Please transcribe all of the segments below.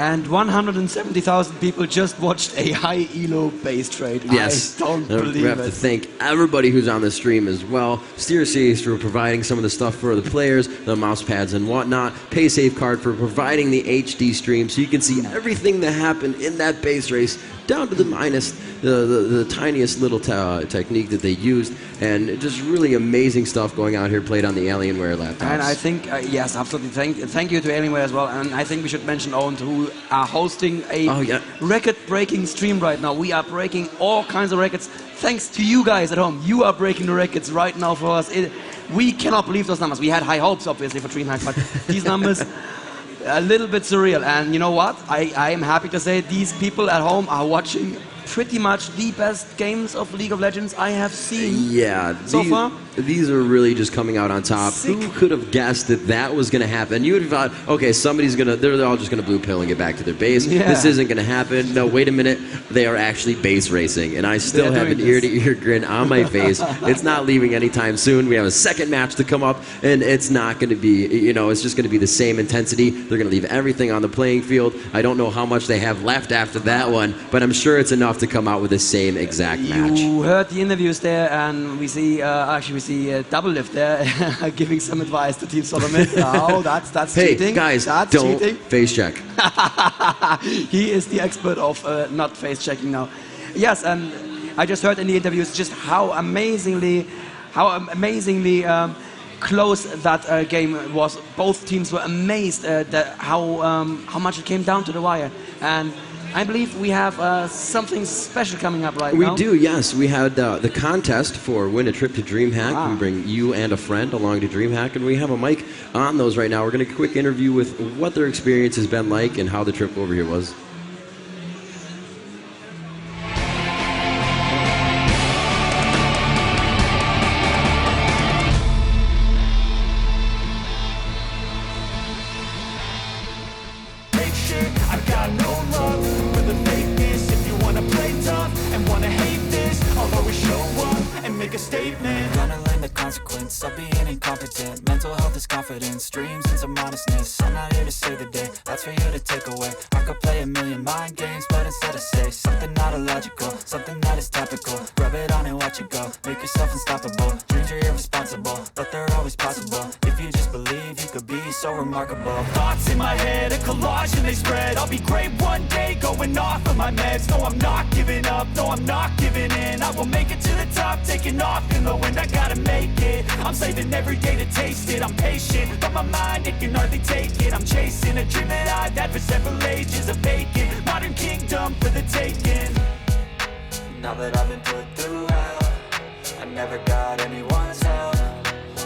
And 170,000 people just watched a high elo base trade. Yes. I don't believe it. We have to thank everybody who's on the stream as well. SteerSeries for providing some of the stuff for the players, the mouse pads and whatnot. PaySafeCard for providing the HD stream so you can see everything that happened in that base race down to the tiniest little technique that they used, and just really amazing stuff going out here played on the Alienware laptops. And I think, yes, absolutely. Thank you to Alienware as well. And I think we should mention Owen, who are hosting a record-breaking stream right now. We are breaking all kinds of records. Thanks to you guys at home. You are breaking the records right now for us. We cannot believe those numbers. We had high hopes, obviously, for DreamHack, but these numbers, a little bit surreal. And you know what? I am happy to say these people at home are watching pretty much the best games of League of Legends I have seen so far. These are really just coming out on top. Sick. Who could have guessed that that was going to happen? You would have thought, okay, they're all just going to blue pill and get back to their base. Yeah. This isn't going to happen. No, wait a minute. They are actually base racing. And I still have an ear-to-ear grin on my face. It's not leaving anytime soon. We have a second match to come up, and it's not going to be, it's just going to be the same intensity. They're going to leave everything on the playing field. I don't know how much they have left after that one, but I'm sure it's enough to come out with the same exact match. You heard the interviews there, and we see, we see Double Lift there giving some advice to Team SoloMid. Oh, that's cheating. Hey, guys, that's don't cheating. face check. He is the expert of not face checking now. Yes, and I just heard in the interviews just how amazingly close that game was. Both teams were amazed at how much it came down to the wire. And I believe we have something special coming up right now. We do, yes. We had the contest for win a trip to DreamHack. We bring you and a friend along to DreamHack, and we have a mic on those right now. We're going to quick interview with what their experience has been like and how the trip over here was. Of being incompetent, mental health is confidence, dreams and some honestness. I'm not here to save the day, that's for you to take away. I could play a million mind games, but instead I say something not illogical, something that is topical. Rub it on and watch it go, make yourself unstoppable. Dreams are irresponsible, but they're always possible. If you just believe, you could be so remarkable. Thoughts in my head, a collage and they spread. I'll be great one day, going off of my meds. No, I'm not giving up, no, I'm not giving in. I will make it to the top, taking off in the wind. I gotta make it, I'm saving every day to taste it. I'm patient, but my mind, it can hardly take it. I'm chasing a dream that I've had for several ages. A vacant, modern kingdom for the taking. Now that I've been put through hell, I never got anyone's help.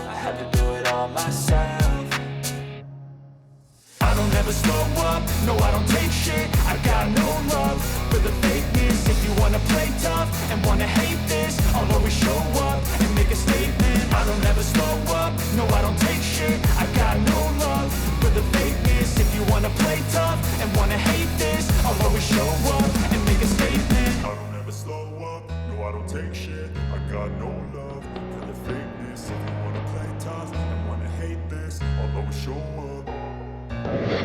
I had to do it all myself. I don't ever slow up, no I don't take shit. I got no love for the fakeness. If you wanna play tough and wanna hate this, I'll always show up and make a statement. I don't ever slow up, no I don't take shit. I got no love for the fakeness. If you wanna play tough and wanna hate this, I'll always show up and make a statement. I don't ever slow up, no I don't take shit. I got no love for the fakeness. If you wanna play tough and wanna hate this, I'll always show up.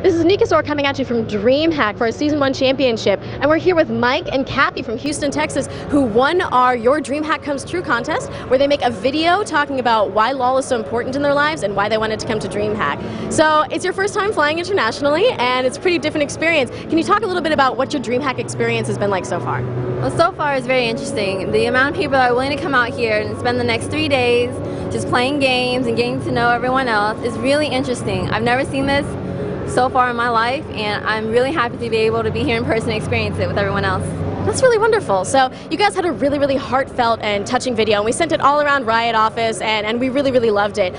This is Nikasor coming at you from DreamHack for our Season 1 Championship, and we're here with Mike and Kathy from Houston, Texas, who won our Your DreamHack Comes True contest, where they make a video talking about why LoL is so important in their lives and why they wanted to come to DreamHack. So it's your first time flying internationally, and it's a pretty different experience. Can you talk a little bit about what your DreamHack experience has been like so far? Well, so far it's very interesting. The amount of people that are willing to come out here and spend the next 3 days just playing games and getting to know everyone else is really interesting. I've never seen this so far in my life, and I'm really happy to be able to be here in person and experience it with everyone else. That's really wonderful. So you guys had a really, really heartfelt and touching video, and we sent it all around Riot office, and we really, really loved it.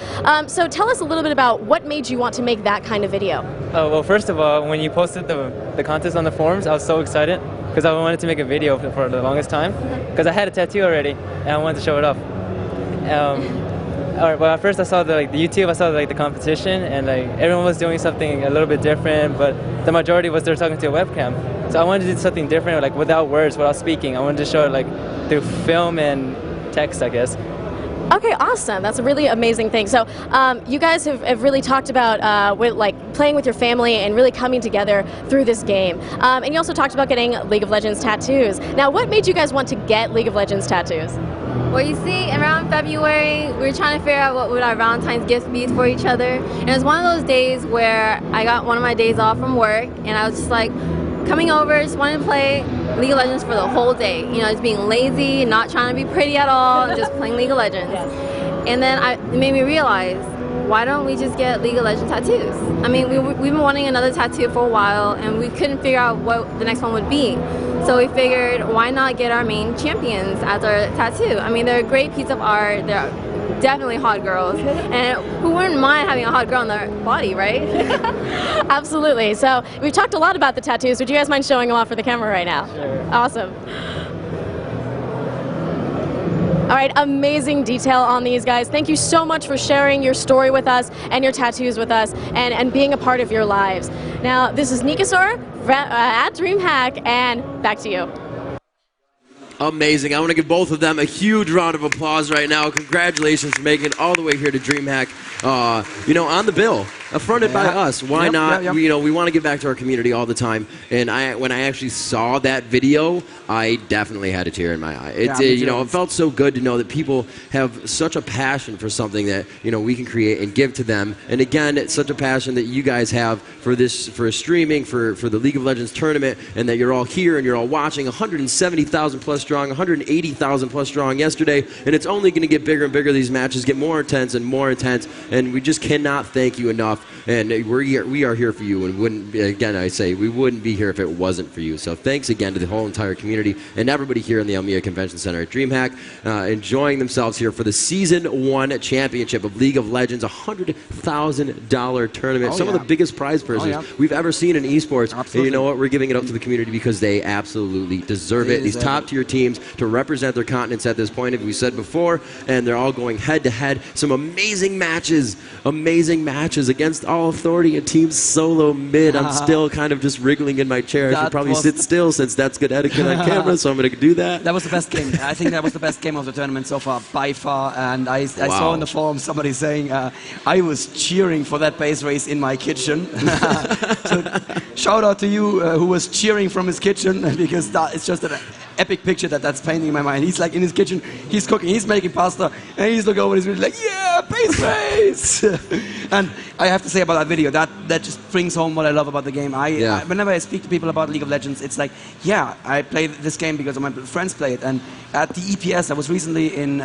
So tell us a little bit about what made you want to make that kind of video. Oh, well, first of all, when you posted the contest on the forums, I was so excited because I wanted to make a video for the longest time because I had a tattoo already and I wanted to show it off. Well, at first I saw the YouTube, I saw the competition, and everyone was doing something a little bit different, but the majority was they're talking to a webcam. So I wanted to do something different, without words, without speaking. I wanted to show it through film and text, I guess. Okay, awesome. That's a really amazing thing. So you guys have really talked about with playing with your family and really coming together through this game. And you also talked about getting League of Legends tattoos. Now, what made you guys want to get League of Legends tattoos? Well, you see, around February, we were trying to figure out what would our Valentine's gifts be for each other. And it was one of those days where I got one of my days off from work, and I was just like, coming over, just wanted to play League of Legends for the whole day. You know, just being lazy, not trying to be pretty at all, and just playing League of Legends. And then it made me realize, why don't we just get League of Legends tattoos? I mean, we've been wanting another tattoo for a while, and we couldn't figure out what the next one would be. So we figured, why not get our main champions as our tattoo? I mean, they're a great piece of art. They're definitely hot girls, and who wouldn't mind having a hot girl on their body, right? Absolutely. So we've talked a lot about the tattoos. Would you guys mind showing them off for the camera right now? Sure. Awesome. All right, amazing detail on these guys. Thank you so much for sharing your story with us and your tattoos with us and being a part of your lives. Now, this is Nikasor at DreamHack, and back to you. Amazing. I want to give both of them a huge round of applause right now. Congratulations for making it all the way here to DreamHack. You know, on the bill, affronted by us. Why not? You know, we want to give back to our community all the time. And when I actually saw that video, I definitely had a tear in my eye. You know, it felt so good to know that people have such a passion for something that, you know, we can create and give to them. And again, it's such a passion that you guys have for this, for streaming, for the League of Legends tournament, and that you're all here and you're all watching. 170,000 plus strong, 180,000 plus strong yesterday, and it's only going to get bigger and bigger. These matches get more intense and more intense, and we just cannot thank you enough. And we are here for you, and wouldn't, again, I say, we wouldn't be here if it wasn't for you. So thanks again to the whole entire community and everybody here in the Elmia Convention Center at DreamHack, enjoying themselves here for the Season 1 Championship of League of Legends, $100,000 tournament, some of the biggest prize purses we've ever seen in esports. And you know what? We're giving it up to the community because they absolutely deserve it. These top-tier teams to represent their continents at this point, as we said before, and they're all going head-to-head. Some amazing matches against All Authority and Team SoloMid. I'm still kind of just wriggling in my chair. I should probably sit still since that's good etiquette on camera, so I'm going to do that. That was the best game. I think that was the best game of the tournament so far, by far. And I saw in the forum somebody saying, I was cheering for that base race in my kitchen. So shout out to you who was cheering from his kitchen, because it's just an epic picture that's painting in my mind. He's like in his kitchen, he's cooking, he's making pasta, and he's looking over and he's really like, yeah, base race! And I have to say about that video, that just brings home what I love about the game. Whenever I speak to people about League of Legends, it's like, yeah, I play this game because my friends play it. And at the EPS, I was recently in,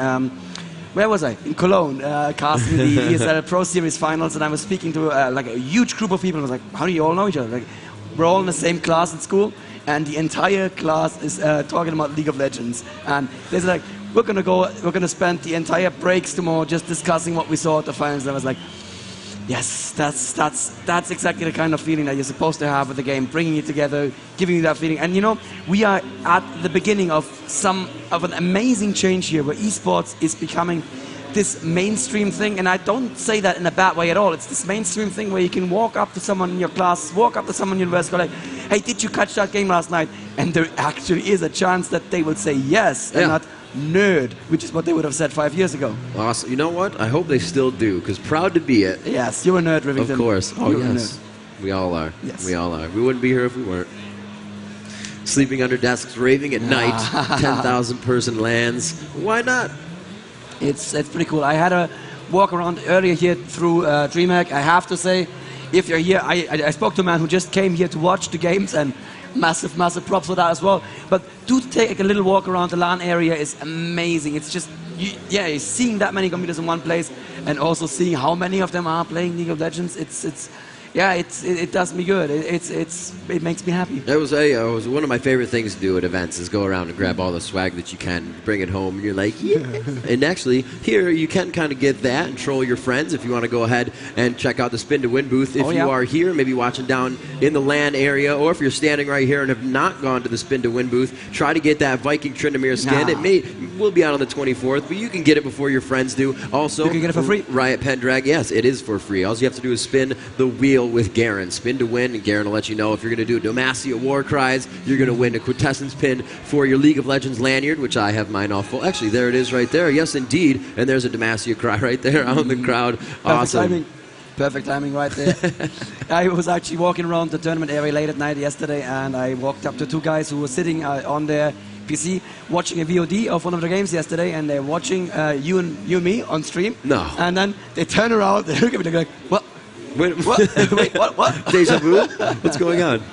where was I? In Cologne, casting the ESL Pro Series finals, and I was speaking to like a huge group of people. I was like, how do you all know each other? Like, we're all in the same class at school, and the entire class is talking about League of Legends. And they're like, we're gonna spend the entire breaks tomorrow just discussing what we saw at the finals. And I was like, yes, that's exactly the kind of feeling that you're supposed to have with the game, bringing it together, giving you that feeling. And you know, we are at the beginning of an amazing change here, where esports is becoming this mainstream thing, and I don't say that in a bad way at all. It's this mainstream thing where you can walk up to someone in your class, walk up to someone in university, go like, hey, did you catch that game last night? And there actually is a chance that they will say yes, and not nerd, which is what they would have said 5 years ago. Awesome. You know what? I hope they still do, because proud to be it. Yes, you're a nerd, Rivington. Of course. Oh, yes. We all are. Yes. We all are. We wouldn't be here if we weren't. Sleeping under desks, raving at night, 10,000 person lands. Why not? It's pretty cool. I had a walk around earlier here through DreamHack. I have to say, if you're here, I spoke to a man who just came here to watch the games, and massive props for that as well. But do take a little walk around the LAN area is amazing. It's just, you're seeing that many computers in one place, and also seeing how many of them are playing League of Legends. It does me good. It makes me happy. It was one of my favorite things to do at events is go around and grab all the swag that you can, bring it home, and you're like, yeah. And actually, here you can kind of get that and troll your friends if you want to go ahead and check out the Spin to Win booth. If you are here, maybe watching down in the LAN area, or if you're standing right here and have not gone to the Spin to Win booth, try to get that Viking Tryndamere skin. It will be out on the 24th, but you can get it before your friends do. Also, you can get it for free. Riot Pendrag, yes, it is for free. All you have to do is spin the wheel with Garen. Spin to win, and Garen will let you know if you're going to do Demacia War Cries, you're going to win a Quintessence pin for your League of Legends lanyard, which I have mine all full. Actually, there it is right there. Yes, indeed. And there's a Demacia Cry right there out in the crowd. Awesome. Perfect timing right there. I was actually walking around the tournament area late at night yesterday, and I walked up to two guys who were sitting on their PC watching a VOD of one of the games yesterday, and they're watching you and me on stream. No. And then they turn around, they look at me, they're like, what? Wait, Wait, what? Deja vu? What's going on?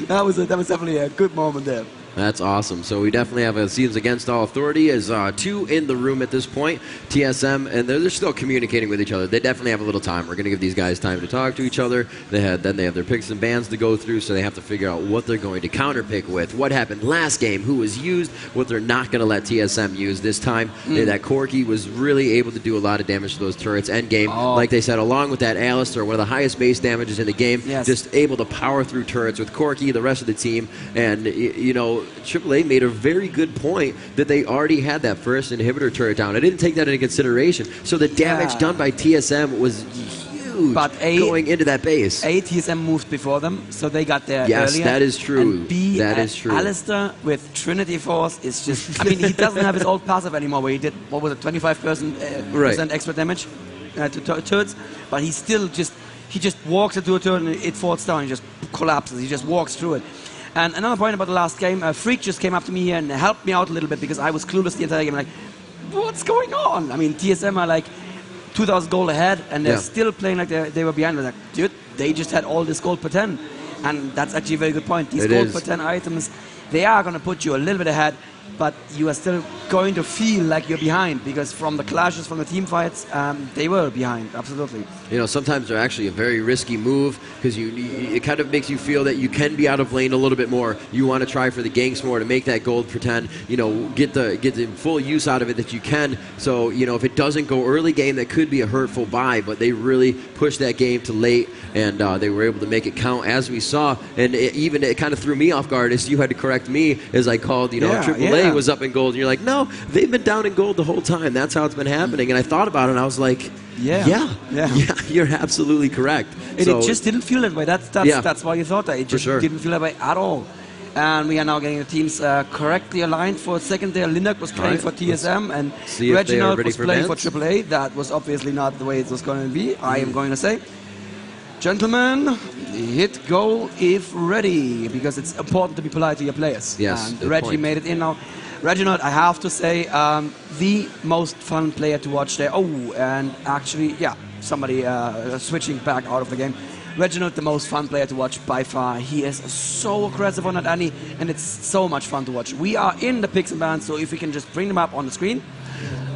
That was definitely a good moment there. That's awesome. So we definitely have a Seasons Against All Authority as two in the room at this point. TSM, and they're still communicating with each other. They definitely have a little time. We're going to give these guys time to talk to each other. Then they have their picks and bans to go through, so they have to figure out what they're going to counterpick with. What happened last game, who was used, what they're not going to let TSM use this time. That Corki was really able to do a lot of damage to those turrets end game. Like they said, along with that Alistair, one of the highest base damages in the game, just able to power through turrets with Corki, the rest of the team, and, you know, AAA made a very good point that they already had that first inhibitor turret down. I didn't take that into consideration. So the damage done by TSM was huge going into that base. A, TSM moved before them, so they got there yes, earlier. That is true. And B, that is true. Alistair with Trinity Force is just... I mean, he doesn't have his old passive anymore where he did, what was it, 25% extra damage to turrets, but he still just... He just walks into a turret and it falls down. He just collapses. He just walks through it. And another point about the last game, Freak just came up to me here and helped me out a little bit because I was clueless the entire game. Like, what's going on? I mean, TSM are like 2,000 gold ahead, and they're still playing like they were behind. I was like, dude, they just had all this gold per 10. And that's actually a very good point. These gold per 10 items, they are going to put you a little bit ahead, but you are still going to feel like you're behind because from the clashes, from the team fights, they were behind, absolutely. You know, sometimes they're actually a very risky move because it kind of makes you feel that you can be out of lane a little bit more. You want to try for the ganks more to make that gold pretend, you know, get the full use out of it that you can. So, you know, if it doesn't go early game, that could be a hurtful buy, but they really pushed that game to late, and they were able to make it count as we saw. And it kind of threw me off guard as you had to correct me as I called, you know, AAA was up in gold. And you're like, no, they've been down in gold the whole time. That's how it's been happening. And I thought about it, and I was like, yeah, you're absolutely correct. And it just didn't feel that way. That's why you thought that. It just didn't feel that way at all. And we are now getting the teams correctly aligned for a second there. Linux was playing for TSM, and Reginald was playing for AAA. That was obviously not the way it was going to be, I am going to say. Gentlemen, hit go if ready, because it's important to be polite to your players. Yes, and Reggie made it in now. Reginald, I have to say, the most fun player to watch there. Oh, and actually, somebody switching back out of the game. Reginald, the most fun player to watch by far. He is so aggressive on that Annie, and it's so much fun to watch. We are in the picks and bans, so if we can just bring them up on the screen.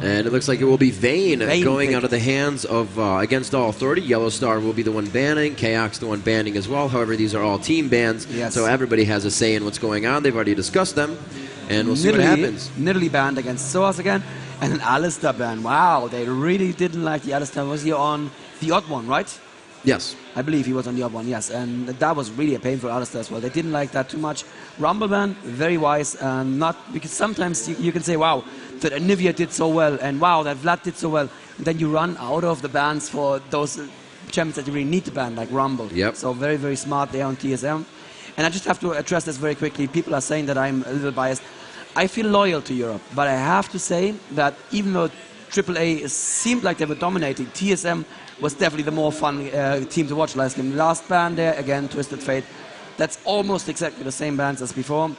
And it looks like it will be Vayne going out of the hands of Against All Authority. Yellow Star will be the one banning. Chaos the one banning as well. However, these are all team bans, so everybody has a say in what's going on. They've already discussed them, and we'll see what happens. Nidalee banned against Soas again, and an Alistair ban. Wow, they really didn't like the Alistair. Was he on the odd one, right? Yes. I believe he was on the odd one, yes. And that was really a pain for Alistair as well. They didn't like that too much. Rumble ban, very wise. Not because sometimes you can say, wow, that Anivia did so well, and wow, that Vlad did so well. And then you run out of the bans for those champions that you really need to ban, like Rumble. Yep. So very, very smart there on TSM. And I just have to address this very quickly. People are saying that I'm a little biased. I feel loyal to Europe, but I have to say that even though AAA seemed like they were dominating, TSM was definitely the more fun team to watch last game. Last ban there, again, Twisted Fate. That's almost exactly the same bans as before.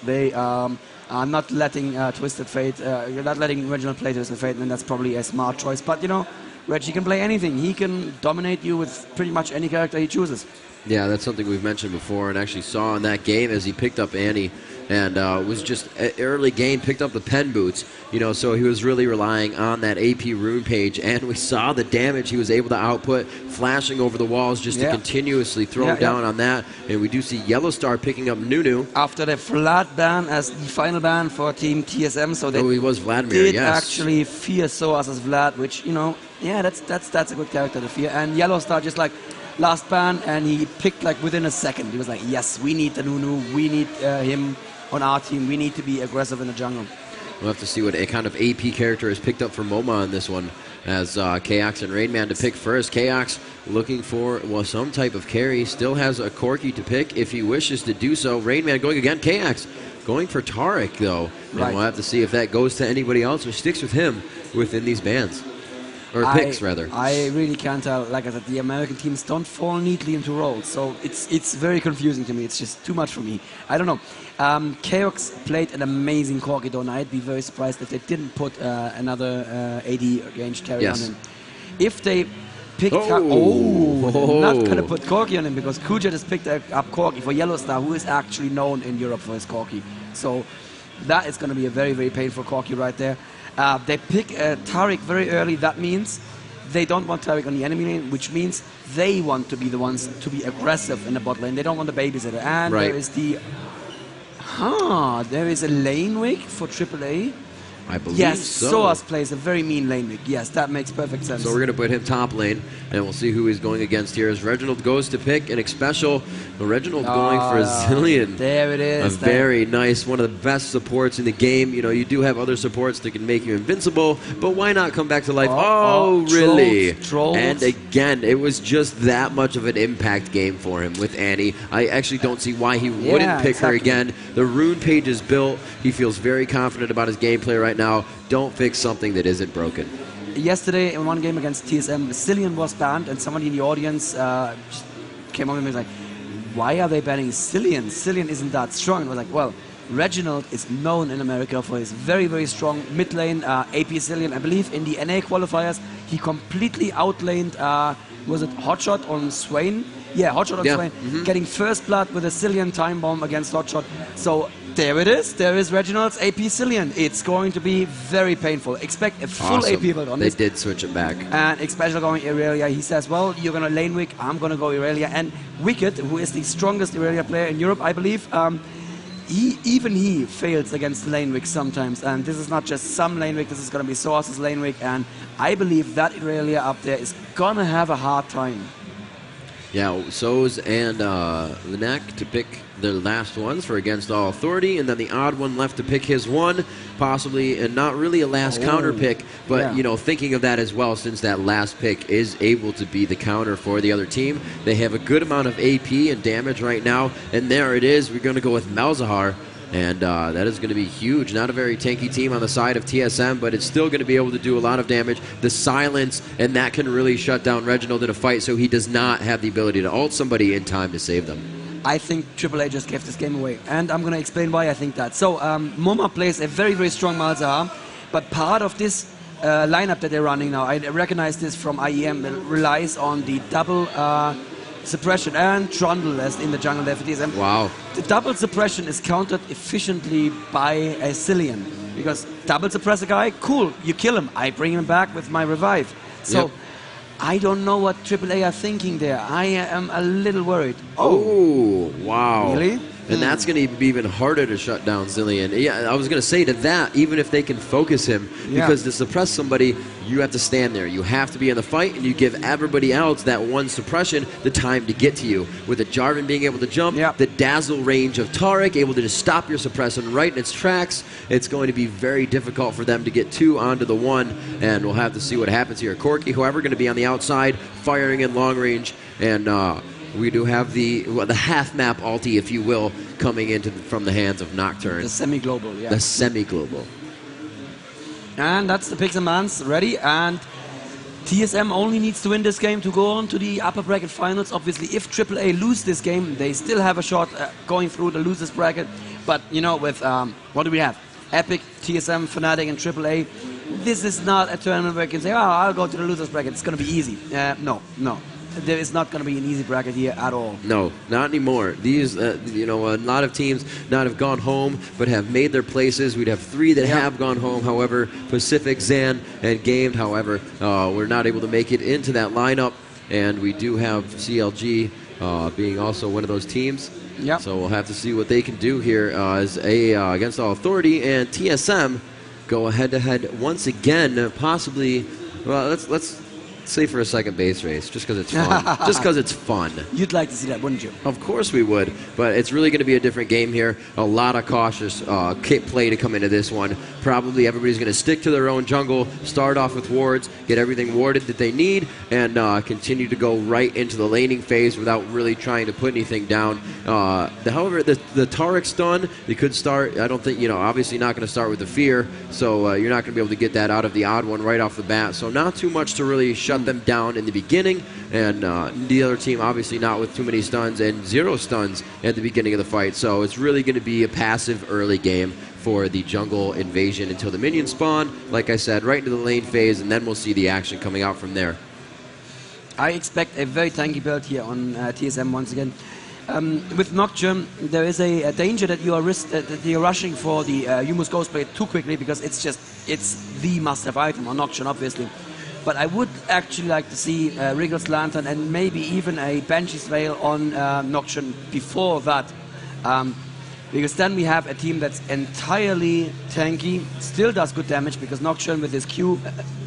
They are not letting Twisted Fate, you're not letting Reginald play Twisted Fate, and that's probably a smart choice. But, you know, Reggie can play anything. He can dominate you with pretty much any character he chooses. Yeah, that's something we've mentioned before and actually saw in that game as he picked up Annie and was just early game, picked up the pen boots, you know, so he was really relying on that AP rune page, and we saw the damage he was able to output, flashing over the walls just to continuously throw down on that, and we do see Yellow Star picking up Nunu. After the Vlad ban as the final ban for Team TSM, so they he was Vladimir, did actually fear Soas as Vlad, which, you know, that's a good character to fear, and Yellow Star just like, last ban, and he picked like within a second. He was like, yes, we need the Nunu, we need him on our team, we need to be aggressive in the jungle. We'll have to see what a kind of AP character is picked up for MoMA on this one, as Kaox and Rainman to pick first. Kaox looking for, well, some type of carry, still has a Corki to pick if he wishes to do so. Rainman going again, Kaox going for Taric though, and we'll have to see if that goes to anybody else or sticks with him within these bans. Or picks, rather. I really can't tell. Like I said, the American teams don't fall neatly into roles, so it's very confusing to me. It's just too much for me. I don't know. Chaos played an amazing Corki, though, and I'd be very surprised if they didn't put another AD range carry on him. If they picked up... Oh, not going to put Corki on him, because Kuja just picked up Corki for Yellow Star, who is actually known in Europe for his Corki. So that is going to be a very, very painful Corki right there. They pick Tariq very early. That means they don't want Tariq on the enemy lane, which means they want to be the ones to be aggressive in the bot lane. They don't want the babysitter. And there is the... there is a lane wig for AAA. I believe so. Soas plays a very mean lane wig. Yes, that makes perfect sense. So we're going to put him top lane, and we'll see who he's going against here. As Reginald goes to pick an Xpecial, Reginald going for a Zillion. There it is. A very nice, one of the best supports in the game. You know, you do have other supports that can make you invincible, but why not come back to life? Really? Trolls. And again, it was just that much of an impact game for him with Annie. I actually don't see why he wouldn't pick her again. The rune page is built. He feels very confident about his gameplay right now. Don't fix something that isn't broken. Yesterday, in one game against TSM, Cillian was banned, and somebody in the audience just came on and was like, why are they banning Cillian? Cillian isn't that strong. And I was like, well, Reginald is known in America for his very, very strong mid lane AP Cillian. I believe in the NA qualifiers, he completely outlaned, was it Hotshot on Swain? Yeah, Hotshot on Swain, getting first blood with a Cillian time bomb against Hotshot. So there it is. There is Reginald's AP Cillian. It's going to be very painful. Expect a full AP build on this. They did switch it back. And Xpecial going Irelia. He says, well, you're going to lane Wick. I'm going to go Irelia. And Wicked, who is the strongest Irelia player in Europe, I believe, even he fails against lane Wick sometimes. And this is not just some lane Wick. This is going to be Source's lane Wick. And I believe that Irelia up there is going to have a hard time. Yeah, Soz and Linak to pick their last ones for Against All Authority, and then the odd one left to pick his one, possibly, and not really a last counter pick, but, you know, thinking of that as well, since that last pick is able to be the counter for the other team. They have a good amount of AP and damage right now, and there it is. We're going to go with Malzahar. And that is going to be huge. Not a very tanky team on the side of TSM, but it's still going to be able to do a lot of damage. The silence, and that can really shut down Reginald in a fight, so he does not have the ability to ult somebody in time to save them. I think AAA just gave this game away, and I'm going to explain why I think that. So, Moma plays a very, very strong Malzahar, but part of this lineup that they're running now, I recognize this from IEM, it relies on the double suppression and Trundle as in the jungle there for TSM. Wow. The double suppression is countered efficiently by a Cillian, because double suppress a guy, cool, you kill him, I bring him back with my revive. So I don't know what AAA are thinking there. I am a little worried. Oh, wow. Really? And that's going to be even harder to shut down Zillion. Yeah, I was going to say to that, even if they can focus him, because to suppress somebody, you have to stand there. You have to be in the fight, and you give everybody else that one suppression the time to get to you. With the Jarvan being able to jump, the dazzle range of Tariq, able to just stop your suppression right in its tracks, it's going to be very difficult for them to get two onto the one, and we'll have to see what happens here. Corki, however, going to be on the outside, firing in long range, and we do have the half-map ulti, if you will, coming into from the hands of Nocturne. The semi-global, The semi-global. And that's the picks and bans ready. And TSM only needs to win this game to go on to the upper bracket finals. Obviously, if AAA lose this game, they still have a shot going through the losers bracket. But, you know, with, what do we have? Epic, TSM, Fnatic, and AAA. This is not a tournament where you can say, oh, I'll go to the losers bracket. It's going to be easy. No. There is not going to be an easy bracket here at all. No, not anymore. These, you know, a lot of teams not have gone home, but have made their places. We'd have three that have gone home. However, Pacific, Zan, and Gamed, however, we're not able to make it into that lineup. And we do have CLG being also one of those teams. So we'll have to see what they can do here as Against All Authority and TSM go head-to-head once again. Possibly, well, let's Save for a second base race, just because it's fun. Just because it's fun. You'd like to see that, wouldn't you? Of course we would, but it's really going to be a different game here. A lot of cautious play to come into this one. Probably everybody's going to stick to their own jungle, start off with wards, get everything warded that they need, and continue to go right into the laning phase without really trying to put anything down. However, the Taric stun, you could start, I don't think, obviously not going to start with the fear, so you're not going to be able to get that out of the odd one right off the bat. So not too much to really shut them down in the beginning, and the other team obviously not with too many stuns and 0 stuns at the beginning of the fight. So it's really going to be a passive early game for the jungle invasion until the minions spawn, like I said, right into the lane phase, and then we'll see the action coming out from there. I expect a very tanky build here on TSM once again. With Nocturne, there is a danger that you are rushing for the Humus Ghostblade too quickly, because it's the must-have item on Nocturne, obviously. But I would actually like to see Wriggle's Lantern and maybe even a Banshee's Veil on Nocturne before that. Because then we have a team that's entirely tanky, still does good damage, because Nocturne with his Q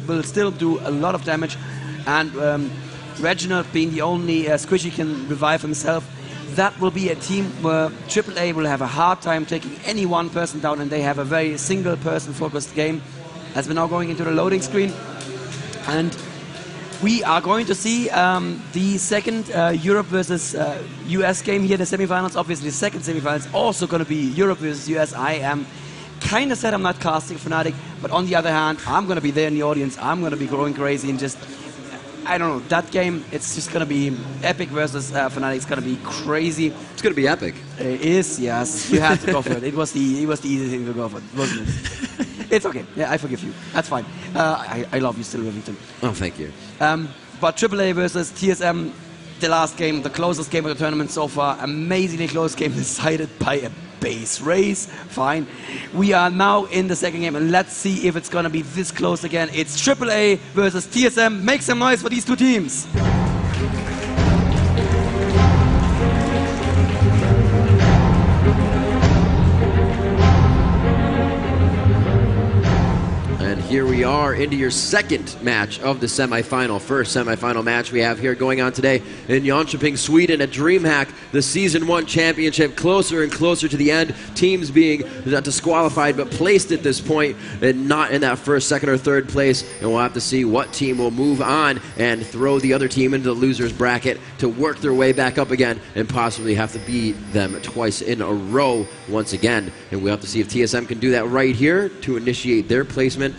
will still do a lot of damage. And Reginald being the only squishy can revive himself. That will be a team where aAA will have a hard time taking any one person down, and they have a very single-person focused game. As we're now going into the loading screen, and we are going to see the second Europe versus US game here, the semifinals. Obviously, the second semifinals also going to be Europe versus US. I am kind of sad I'm not casting Fnatic, but on the other hand, I'm going to be there in the audience. I'm going to be going crazy and just, I don't know, that game, it's just going to be Epic versus Fnatic. It's going to be crazy. It's going to be epic. It is, yes. You had to go for it. It was the easy thing to go for, wasn't it? It's okay. Yeah, I forgive you. That's fine. I love you still, Revington. Oh, thank you. But AAA versus TSM, the last game, the closest game of the tournament so far. Amazingly close game decided by a base race. Fine. We are now in the second game, and let's see if it's going to be this close again. It's AAA versus TSM. Make some noise for these two teams. Here we are into your second match of the semifinal. First semifinal match we have here going on today in Jönköping, Sweden at DreamHack, the Season 1 Championship, closer and closer to the end. Teams being not disqualified but placed at this point and not in that first, second, or third place. And we'll have to see what team will move on and throw the other team into the loser's bracket to work their way back up again and possibly have to beat them twice in a row once again. And we'll have to see if TSM can do that right here to initiate their placement.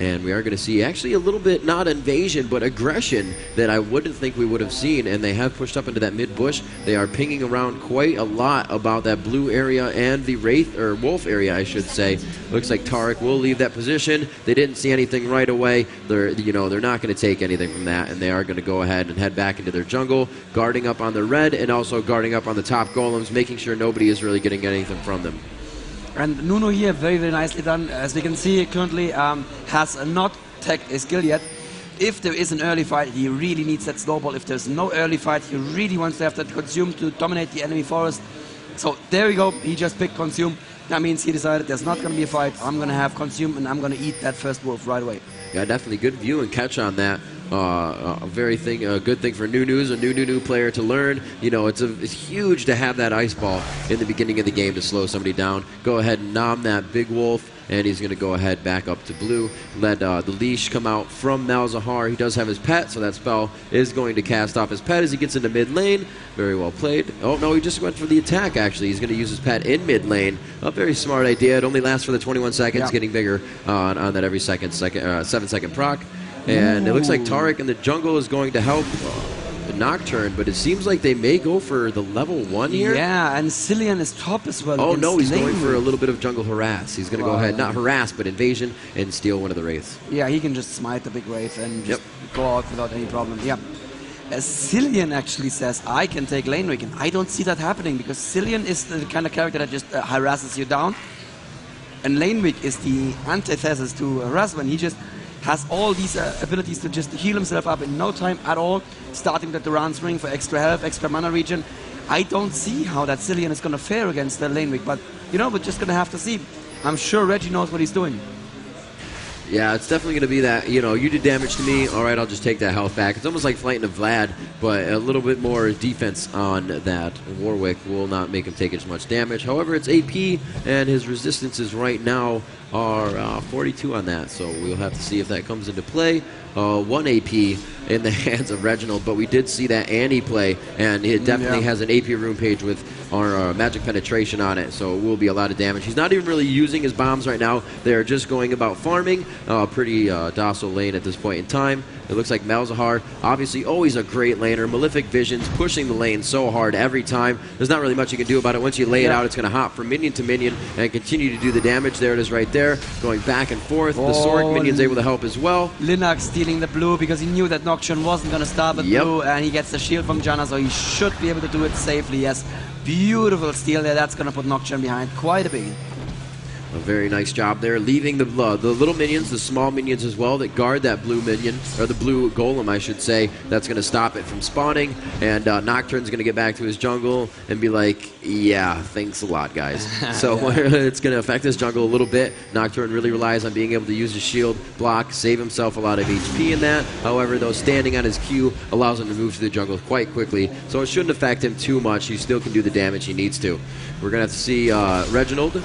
And we are going to see actually a little bit, not invasion, but aggression that I wouldn't think we would have seen. And they have pushed up into that mid-bush. They are pinging around quite a lot about that blue area and the Wraith, or Wolf area, I should say. Looks like Taric will leave that position. They didn't see anything right away. They're not going to take anything from that. And they are going to go ahead and head back into their jungle, guarding up on the red and also guarding up on the top golems, making sure nobody is really getting anything from them. And Nuno here, very, very nicely done. As we can see, currently has not tagged a skill yet. If there is an early fight, he really needs that snowball. If there's no early fight, he really wants to have that consume to dominate the enemy forest. So there we go. He just picked consume. That means he decided there's not going to be a fight. I'm going to have consume, and I'm going to eat that first wolf right away. Yeah, definitely good view and catch on that. A good thing for Nunu's, a new player to learn. It's huge to have that ice ball in the beginning of the game to slow somebody down. Go ahead and nom that big wolf, and he's going to go ahead back up to blue. Let the leash come out from Malzahar. He does have his pet, so that spell is going to cast off his pet as he gets into mid lane. Very well played. Oh, no, he just went for the attack, actually. He's going to use his pet in mid lane. A very smart idea. It only lasts for the 21 seconds, yeah. Getting bigger on that every 7-second proc. And It looks like Taric in the jungle is going to help Nocturne, but it seems like they may go for the level 1 here. Yeah, and Cillian is top as well. Oh no, he's going for a little bit of jungle harass. He's going to go ahead, not harass, but invasion, and steal one of the Wraiths. Yeah, he can just smite the big Wraith and just go out without any problem. Yeah. Cillian actually says, I can take lane Rick, and I don't see that happening, because Cillian is the kind of character that just harasses you down. And Lanewick is the antithesis to harassment. He just has all these abilities to just heal himself up in no time at all, starting with the Duran's Ring for extra health, extra mana regen. I don't see how that Cillian is going to fare against the Lanewick, but we're just going to have to see. I'm sure Reggie knows what he's doing. Yeah, it's definitely going to be that, you know, you did damage to me, all right, I'll just take that health back. It's almost like fighting a Vlad, but a little bit more defense on that. Warwick will not make him take as much damage. However, it's AP, and his resistances right now are 42 on that, so we'll have to see if that comes into play. 1 AP in the hands of Reginald, but we did see that Annie play, and it definitely has an AP rune page with our magic penetration on it, so it will be a lot of damage. He's not even really using his bombs right now. They're just going about farming. Pretty docile lane at this point in time. It looks like Malzahar, obviously always a great laner. Malefic Visions pushing the lane so hard every time. There's not really much you can do about it. Once you lay it out, it's going to hop from minion to minion and continue to do the damage. There it is right there, going back and forth. The Sork minion's able to help as well. Linux stealing the blue because he knew that Nocturne wasn't going to start with blue, and he gets the shield from Janna, so he should be able to do it safely. Yes, beautiful steal there. That's going to put Nocturne behind quite a bit. A very nice job there, leaving the little minions, the small minions as well, that guard that blue minion, or the blue golem, I should say. That's going to stop it from spawning, and Nocturne's going to get back to his jungle and be like, yeah, thanks a lot, guys. So it's going to affect his jungle a little bit. Nocturne really relies on being able to use his shield, block, save himself a lot of HP in that. However, though, standing on his Q allows him to move to the jungle quite quickly, so it shouldn't affect him too much. He still can do the damage he needs to. We're going to have to see Reginald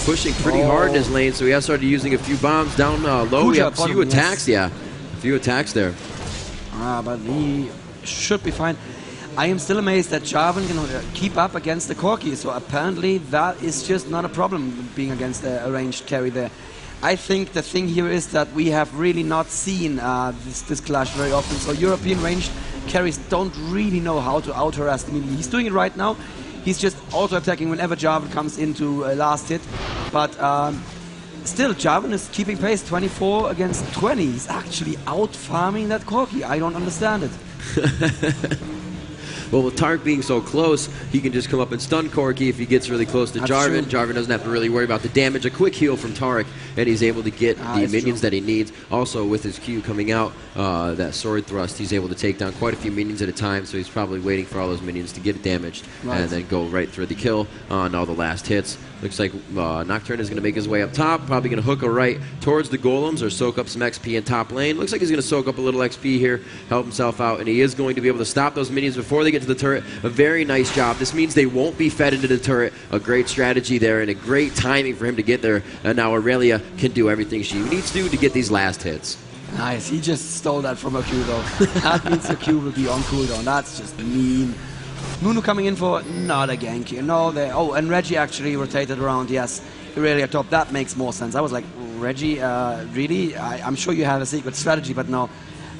pushing pretty hard in his lane, so he has started using a few bombs down low. We have a few attacks, a few attacks there. But he should be fine. I am still amazed that Jarvan can keep up against the Corki, so apparently that is just not a problem being against a ranged carry there. I think the thing here is that we have really not seen this clash very often, so European ranged carries don't really know how to out-harass. I mean, he's doing it right now. He's just auto-attacking whenever Jarvan comes into a last hit. But still, Jarvan is keeping pace, 24 against 20. He's actually out-farming that Corki. I don't understand it. Well, with Tark being so close, he can just come up and stun Corki if he gets really close to Jarvan. Jarvan doesn't have to really worry about the damage. A quick heal from Tarek, and he's able to get the minions that he needs. Also, with his Q coming out, that sword thrust, he's able to take down quite a few minions at a time, so he's probably waiting for all those minions to get damaged and then go right through the kill on all the last hits. Looks like Nocturne is going to make his way up top, probably going to hook a right towards the golems or soak up some XP in top lane. Looks like he's going to soak up a little XP here, help himself out, and he is going to be able to stop those minions before they get to the turret. A very nice job. This means they won't be fed into the turret. A great strategy there and a great timing for him to get there. And now Aurelia can do everything she needs to get these last hits. Nice. He just stole that from her Q though. That means the Q will be on cooldown. That's just mean. Nunu coming in for not a gank here. No, and Reggie actually rotated around. Yes, Aurelia top. That makes more sense. I was like, Reggie, really? I'm sure you have a secret strategy, but no.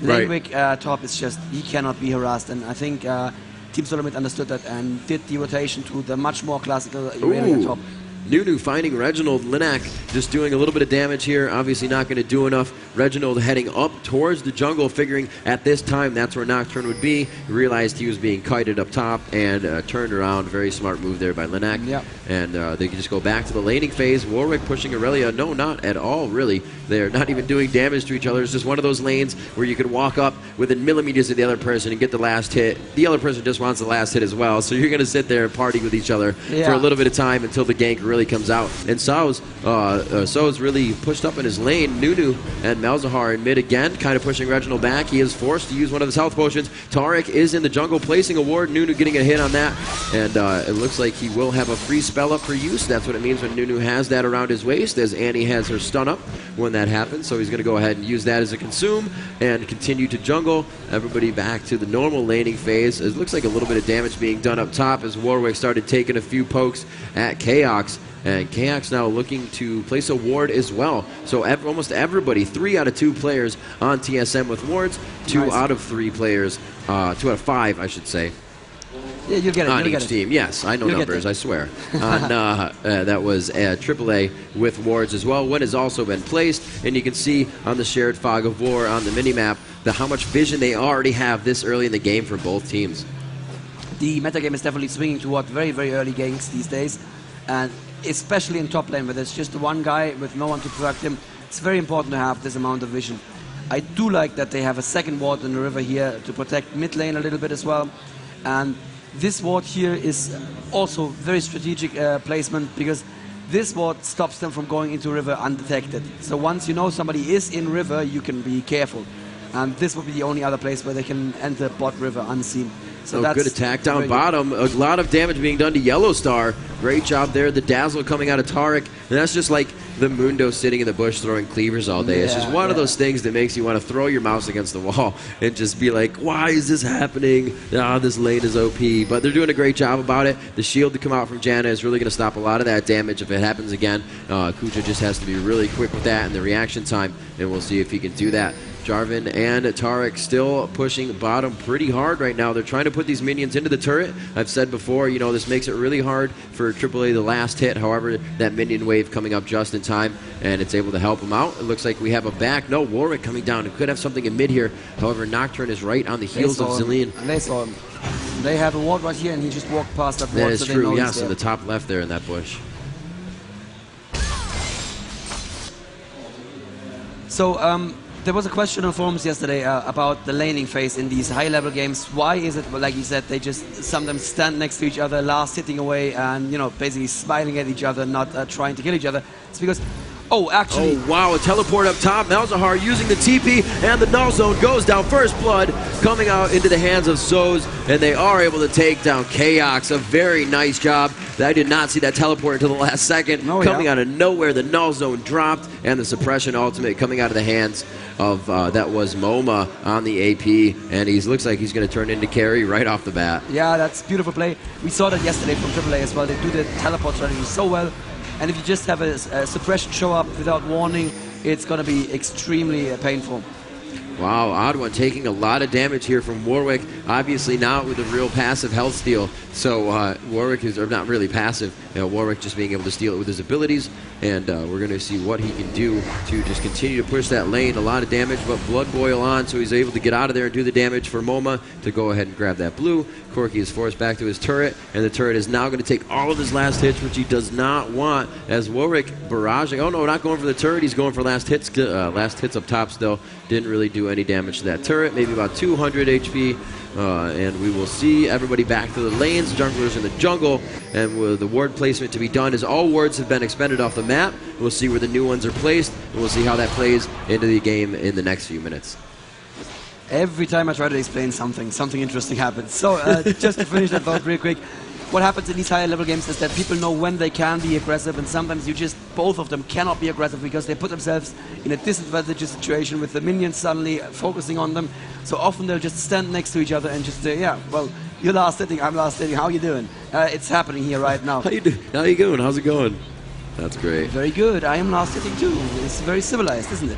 Lenwick top is just, he cannot be harassed. And I think Team SoloMid understood that and did the rotation to the much more classical Aurelia top. Nunu finding Reginald. Linak just doing a little bit of damage here. Obviously not going to do enough. Reginald heading up towards the jungle, figuring at this time that's where Nocturne would be. He realized he was being kited up top and turned around. Very smart move there by Linak. Yep. And they can just go back to the laning phase. Warwick pushing Aurelia. No, not at all, really. They're not even doing damage to each other. It's just one of those lanes where you can walk up within millimeters of the other person and get the last hit. The other person just wants the last hit as well. So you're going to sit there and party with each other for a little bit of time until the gank really comes out. And So's really pushed up in his lane. Nunu and Malzahar in mid again, kind of pushing Reginald back. He is forced to use one of his health potions. Tarek is in the jungle placing a ward. Nunu getting a hit on that. And it looks like he will have a free spell up for use. That's what it means when Nunu has that around his waist, as Annie has her stun up when that happens. So he's going to go ahead and use that as a consume and continue to jungle. Everybody back to the normal laning phase. It looks like a little bit of damage being done up top as Warwick started taking a few pokes at Chaos. And Chaos now looking to place a ward as well. So almost everybody, 3 out of 2 players on TSM with wards, 2 out of 3 players, 2 out of 5, I should say. Yeah, you'll get it. On each team, yes, I know numbers, I swear. On, that was AAA with wards as well. One has also been placed, and you can see on the shared fog of war on the minimap how much vision they already have this early in the game for both teams. The metagame is definitely swinging toward very, very early ganks these days, and especially in top lane where there's just one guy with no one to protect him. It's very important to have this amount of vision. I do like that they have a second ward in the river here to protect mid lane a little bit as well. And this ward here is also very strategic placement because this what stops them from going into river undetected. So once you know somebody is in river, you can be careful. And this would be the only other place where they can enter bot river unseen. So that's good attack down bottom. A lot of damage being done to Yellow Star. Great job there. The dazzle coming out of Tariq. And that's just like the Mundo sitting in the bush throwing cleavers all day. It's just one of those things that makes you want to throw your mouse against the wall and just be like, why is this happening? Ah, this lane is OP. But they're doing a great job about it. The shield to come out from Janna is really going to stop a lot of that damage if it happens again. Kuja just has to be really quick with that and the reaction time, and we'll see if he can do that. Jarvan and Tariq still pushing bottom pretty hard right now. They're trying to put these minions into the turret. I've said before, you know, this makes it really hard for aAA the last hit. However, that minion wave coming up just in time, and it's able to help them out. It looks like we have a back. No, Warwick coming down. It could have something in mid here. However, Nocturne is right on the heels of Zilean. And they saw him. They have a ward right here, and he just walked past that ward. That is true, yes, in the top left there in that bush. So, there was a question on forums yesterday about the laning phase in these high-level games. Why is it, like you said, they just sometimes stand next to each other, last sitting away, and, you know, basically smiling at each other, not trying to kill each other? It's because, actually... Oh, wow, a teleport up top. Malzahar using the TP, and the null zone goes down. First blood coming out into the hands of Zoz, and they are able to take down Chaos. A very nice job. I did not see that teleport until the last second. Coming out of nowhere, the null zone dropped, and the suppression ultimate coming out of the hands of, that was MoMA on the AP, and he looks like he's going to turn into carry right off the bat. Yeah, that's beautiful play. We saw that yesterday from AAA as well. They do the teleport strategy so well, and if you just have a suppression show up without warning, it's going to be extremely painful. Wow, Odd1 taking a lot of damage here from Warwick. Obviously not with a real passive health steal. So Warwick is not really passive. You know, Warwick just being able to steal it with his abilities. And we're going to see what he can do to just continue to push that lane. A lot of damage, but Blood Boil on, so he's able to get out of there and do the damage for MoMA to go ahead and grab that blue. Corki is forced back to his turret, and the turret is now going to take all of his last hits, which he does not want, as Warwick barraging. Oh no, not going for the turret. He's going for last hits up top still. Didn't really do any damage to that turret, maybe about 200 HP. And we will see everybody back to the lanes, junglers in the jungle, and with the ward placement to be done as all wards have been expended off the map. We'll see where the new ones are placed, and we'll see how that plays into the game in the next few minutes. Every time I try to explain something interesting happens. So just to finish that thought real quick, what happens in these higher level games is that people know when they can be aggressive, and sometimes both of them cannot be aggressive because they put themselves in a disadvantageous situation with the minions suddenly focusing on them. So often they'll just stand next to each other and just say, yeah, well, you're last sitting, I'm last sitting, how you doing? It's happening here right now. How you doing? How's it going? That's great. Very good. I am last sitting too. It's very civilized, isn't it?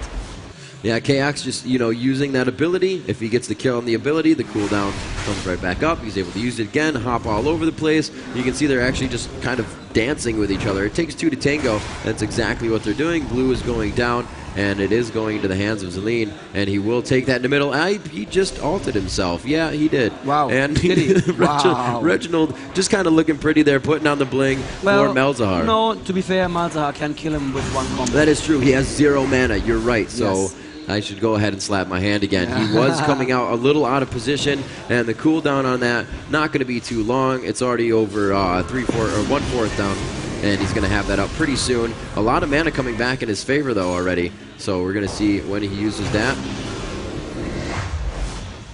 Yeah, KX just, you know, using that ability. If he gets the kill on the ability, the cooldown comes right back up. He's able to use it again, hop all over the place. You can see they're actually just kind of dancing with each other. It takes two to tango. That's exactly what they're doing. Blue is going down, and it is going into the hands of Zilean, and he will take that in the middle. He just ulted himself. Yeah, he did. Wow. And did he? Wow. Reginald just kind of looking pretty there, putting on the bling for Malzahar. No, to be fair, Malzahar can kill him with one combo. That is true. He has 0 mana. You're right. So. Yes. I should go ahead and slap my hand again. He was coming out a little out of position, and the cooldown on that, not going to be too long. It's already over 1/4 down, and he's going to have that up pretty soon. A lot of mana coming back in his favor, though, already. So we're going to see when he uses that.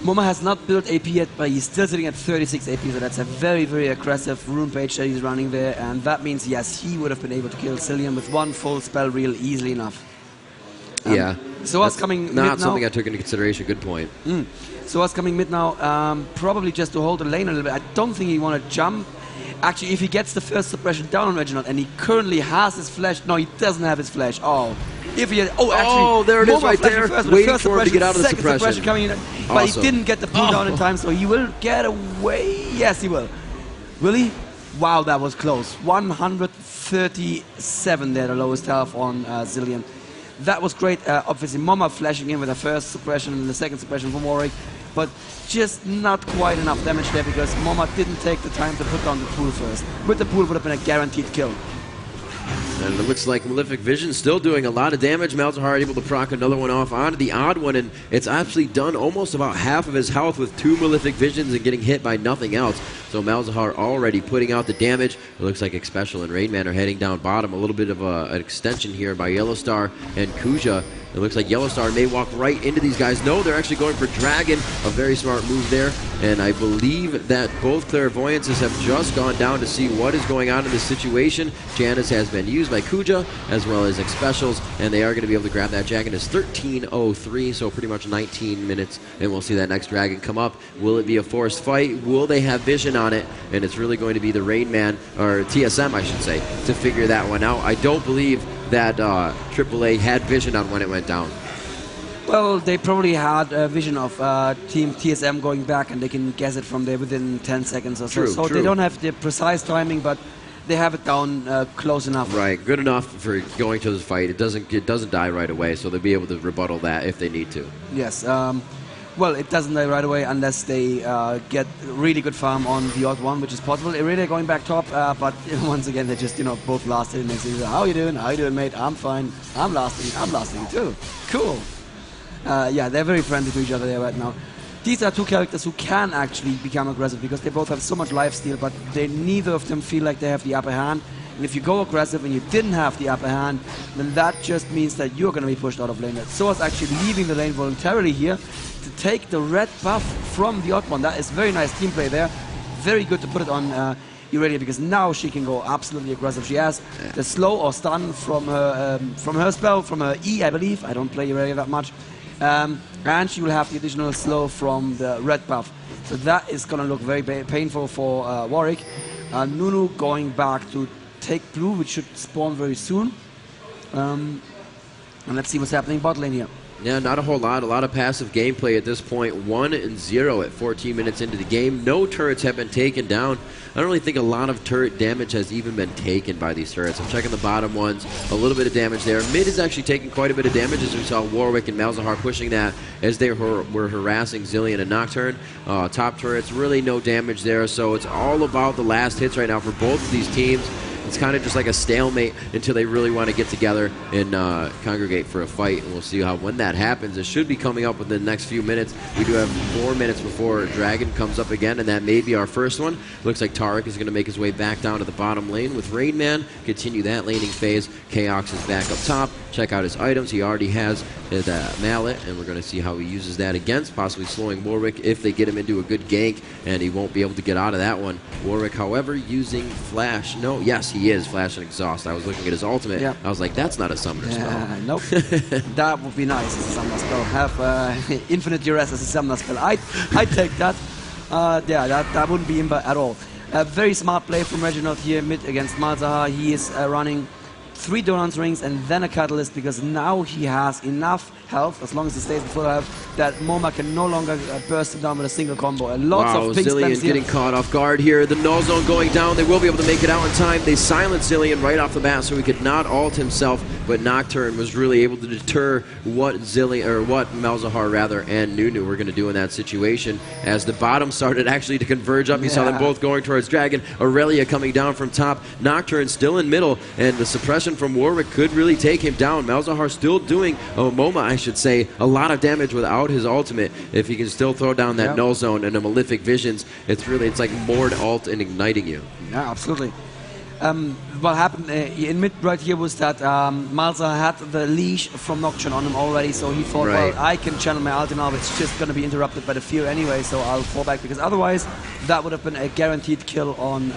MoMA has not built AP yet, but he's still sitting at 36 AP, so that's a very, very aggressive rune page that he's running there, and that means, yes, he would have been able to kill Zilean with one full spell reel easily enough. Yeah. So what's coming mid now? Not something I took into consideration. Good point. So what's coming mid now? Probably just to hold the lane a little bit. I don't think he want to jump. Actually, if he gets the first suppression down on Reginald, and he currently has his flash. No, he doesn't have his flash. Oh. If he had, actually, there it is right there. Waiting for him to get out of the suppression. Coming in, but he didn't get the pull down in time, so he will get away. Yes, he will. Will he? Wow, that was close. 137 there, the lowest health on Zilean. That was great. Obviously, MoMA flashing in with the first suppression and the second suppression from Warwick, but just not quite enough damage there because MoMA didn't take the time to put down the pool first. With the pool would have been a guaranteed kill. And it looks like Malefic Vision still doing a lot of damage. Malzahar able to proc another one off onto the odd one, and it's actually done almost about half of his health with 2 Malefic Visions and getting hit by nothing else. So Malzahar already putting out the damage. It looks like Xpecial and Rainman are heading down bottom. A little bit of an extension here by Yellowstar and Kuja. It looks like Yellowstar may walk right into these guys. No, they're actually going for Dragon. A very smart move there. And I believe that both Clairvoyances have just gone down to see what is going on in this situation. Janice has been used by Kuja as well as Xpecials, and they are going to be able to grab that Dragon. It's 13:03, so pretty much 19 minutes, and we'll see that next Dragon come up. Will it be a forced fight? Will they have vision on it? And it's really going to be the Rainman, or TSM I should say, to figure that one out. I don't believe that AAA had vision on when it went down. Well, they probably had a vision of Team TSM going back, and they can guess it from there within 10 seconds or so. True, so true. They don't have the precise timing, but they have it down close enough. Right, good enough for going to the fight. It doesn't die right away, so they'll be able to rebuttal that if they need to. Yes. Well, it doesn't die right away unless they get really good farm on the odd one, which is possible. Really going back top, but once again, they just, both lasted. And they say, how you doing? How you doing, mate? I'm fine. I'm lasting too. Cool. Yeah, they're very friendly to each other there right now. These are two characters who can actually become aggressive because they both have so much lifesteal, but neither of them feel like they have the upper hand. And if you go aggressive and you didn't have the upper hand, then that just means that you're going to be pushed out of lane. Soa's actually leaving the lane voluntarily here to take the red buff from the odd one. That is very nice team play there. Very good to put it on Irelia, because now she can go absolutely aggressive. She has the slow or stun from her spell, from her E, I believe. I don't play Irelia that much. And she will have the additional slow from the red buff. So that is going to look very painful for Warwick. Nunu going back to take blue, which should spawn very soon. And let's see what's happening bot lane here. Yeah, not a whole lot. A lot of passive gameplay at this point. 1-0 at 14 minutes into the game. No turrets have been taken down. I don't really think a lot of turret damage has even been taken by these turrets. I'm checking the bottom ones. A little bit of damage there. Mid is actually taking quite a bit of damage, as we saw Warwick and Malzahar pushing that as they were harassing Zilean and Nocturne. Top turrets, really no damage there. So it's all about the last hits right now for both of these teams. It's kind of just like a stalemate until they really want to get together and congregate for a fight. And we'll see when that happens. It should be coming up within the next few minutes. We do have 4 minutes before Dragon comes up again, and that may be our first one. Looks like Tariq is going to make his way back down to the bottom lane with Rainman. Continue that laning phase. Chaos is back up top. Check out his items. He already has his mallet, and we're going to see how he uses that against, possibly slowing Warwick if they get him into a good gank, and he won't be able to get out of that one. Warwick, however, using Flash. No, yes, he is Flash and Exhaust. I was looking at his ultimate. Yep. I was like, that's not a summoner spell. Nope. That would be nice as a summoner spell. Have infinite duress as a summoner spell. I'd take that. Yeah, that wouldn't be him at all. A very smart play from Reginald here mid against Malzahar. He is running 3 Donuts rings and then a Catalyst, because now he has enough health, as long as he stays in full health, that Moma can no longer burst him down with a single combo. And lots of pink Zilean getting caught off guard here. The null zone going down. They will be able to make it out in time. They silence Zilean right off the bat so he could not ult himself, but Nocturne was really able to deter what Malzahar rather and Nunu were going to do in that situation. As the bottom started actually to converge up, you saw them both going towards Dragon. Aurelia coming down from top. Nocturne still in middle, and the suppression from Warwick could really take him down. Malzahar still doing, Moma I should say, a lot of damage without his ultimate. If he can still throw down that null zone and the Malefic Visions, it's like Mord ult and igniting you. Yeah, absolutely. What happened in mid right here was that Malzahar had the leash from Nocturne on him already, so he thought, well, I can channel my ult now, it's just going to be interrupted by the fear anyway, so I'll fall back, because otherwise that would have been a guaranteed kill on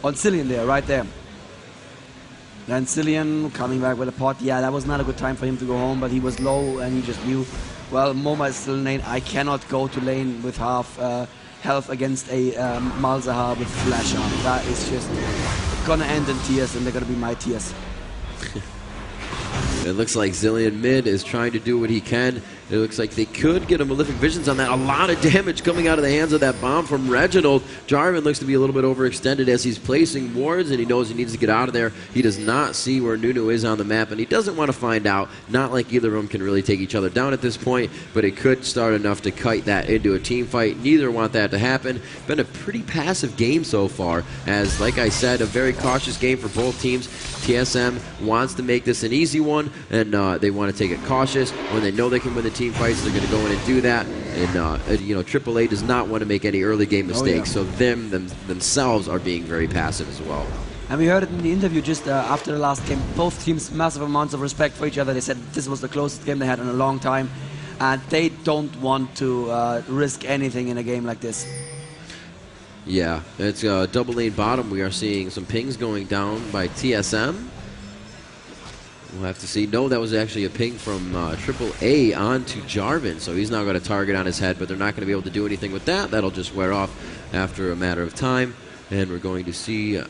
Zilean there, right there. Then Zilean coming back with a pot. Yeah, that was not a good time for him to go home, but he was low and he just knew, well, Moma is still in lane. I cannot go to lane with half health against a Malzahar with flash on. That is just gonna end in tears, and they're gonna be my tears. It looks like Zilean mid is trying to do what he can. It looks like they could get a Malefic Visions on that. A lot of damage coming out of the hands of that bomb from Reginald. Jarvan looks to be a little bit overextended as he's placing wards, and he knows he needs to get out of there. He does not see where Nunu is on the map, and he doesn't want to find out. Not like either of them can really take each other down at this point, but it could start enough to kite that into a team fight. Neither want that to happen. Been a pretty passive game so far, as, like I said, a very cautious game for both teams. TSM wants to make this an easy one, and they want to take it cautious. When they know they can win the team fights, they're going to go in and do that. And, you know, AAA does not want to make any early game mistakes, so themselves are being very passive as well. And we heard it in the interview just after the last game. Both teams, massive amounts of respect for each other. They said this was the closest game they had in a long time. And they don't want to risk anything in a game like this. Yeah, it's double lane bottom. We are seeing some pings going down by TSM. We'll have to see. No, that was actually a ping from AAA onto Jarvan, so he's now got a target on his head, but they're not going to be able to do anything with that. That'll just wear off after a matter of time, and we're going to see a